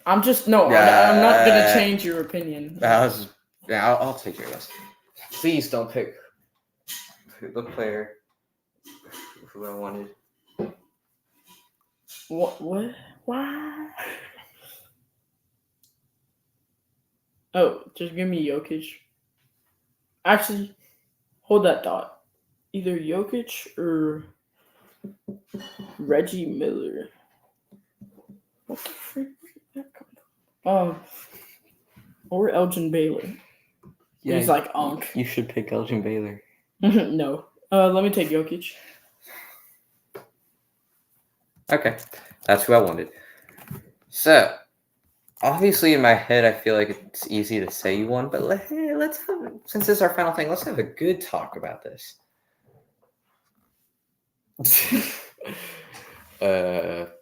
I'm not going to change your opinion. I'll take Jerry West. Please don't pick the player who I wanted. What? Why? Oh, just give me Jokic. Actually, hold that thought. Either Jokic or Reggie Miller. What the frick did that come from? Or Elgin Baylor. Yeah, he's like Unk. You should pick Elgin Baylor. No. Let me take Jokic. Okay. That's who I wanted. So, obviously in my head, I feel like it's easy to say you won, but since this is our final thing, let's have a good talk about this.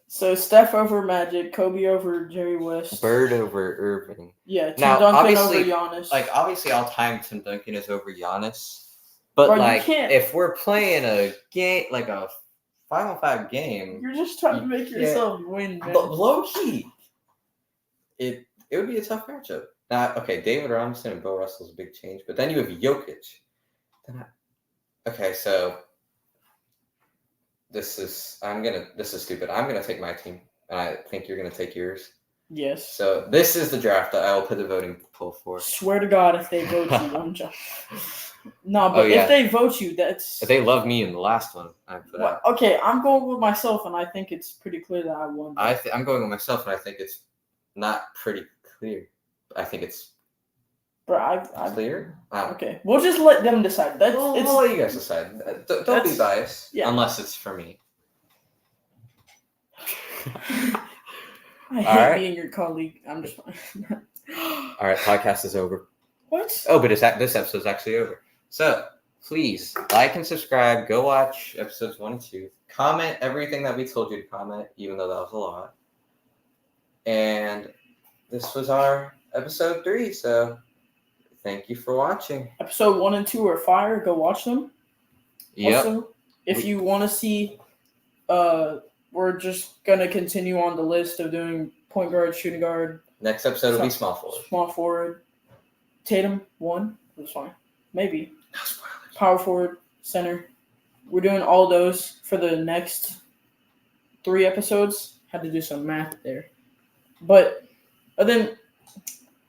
So Steph over Magic, Kobe over Jerry West, Bird over Irving. Yeah, Tim Duncan over Giannis. Obviously, all time Tim Duncan is over Giannis. But if we're playing a game, like a 5-on-5 game, you're just trying to make yourself win, man. But low key, it would be a tough matchup. Now, okay, David Robinson and Bill Russell's a big change, but then you have Jokic. So this is stupid. I'm gonna take my team, and I think you're gonna take yours. Yes. So this is the draft that I will put the voting poll for. Swear to God, if they vote you, I'm just. No, but if they vote you, that's. If they love me in the last one, I put out. Okay, I'm going with myself, and I think it's pretty clear that I won. I'm going with myself, and I think it's not pretty clear. I think it's. Bro, clear. Okay, we'll just let them decide. We'll let you guys decide. Don't be biased, unless it's for me. I hate being your colleague. I'm just fine. All right, podcast is over. What? Oh, but this episode's actually over. So please like and subscribe. Go watch episodes 1 and 2. Comment everything that we told you to comment, even though that was a lot. And this was our episode 3. So thank you for watching. Episode 1 and 2 are fire. Go watch them. Yep. Also, if you want to see we're just gonna continue on the list of doing point guard, shooting guard, Next episode will be small forward. small forward. Tatum 1. That's fine. Maybe. No spoilers. Power forward, center. We're doing all those for the next 3 episodes. Had to do some math there. But then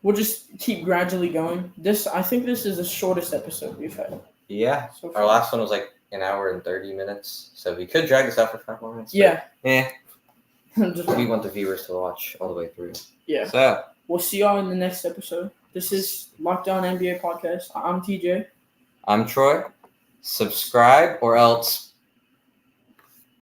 we'll just keep gradually going. I think this is the shortest episode we've had. Yeah. So far. Our last one was like an hour and 30 minutes. So we could drag this out for 5 more minutes. Yeah. We want the viewers to watch all the way through. Yeah. So we'll see y'all in the next episode. This is Lockdown NBA Podcast. I'm TJ. I'm Troy. Subscribe or else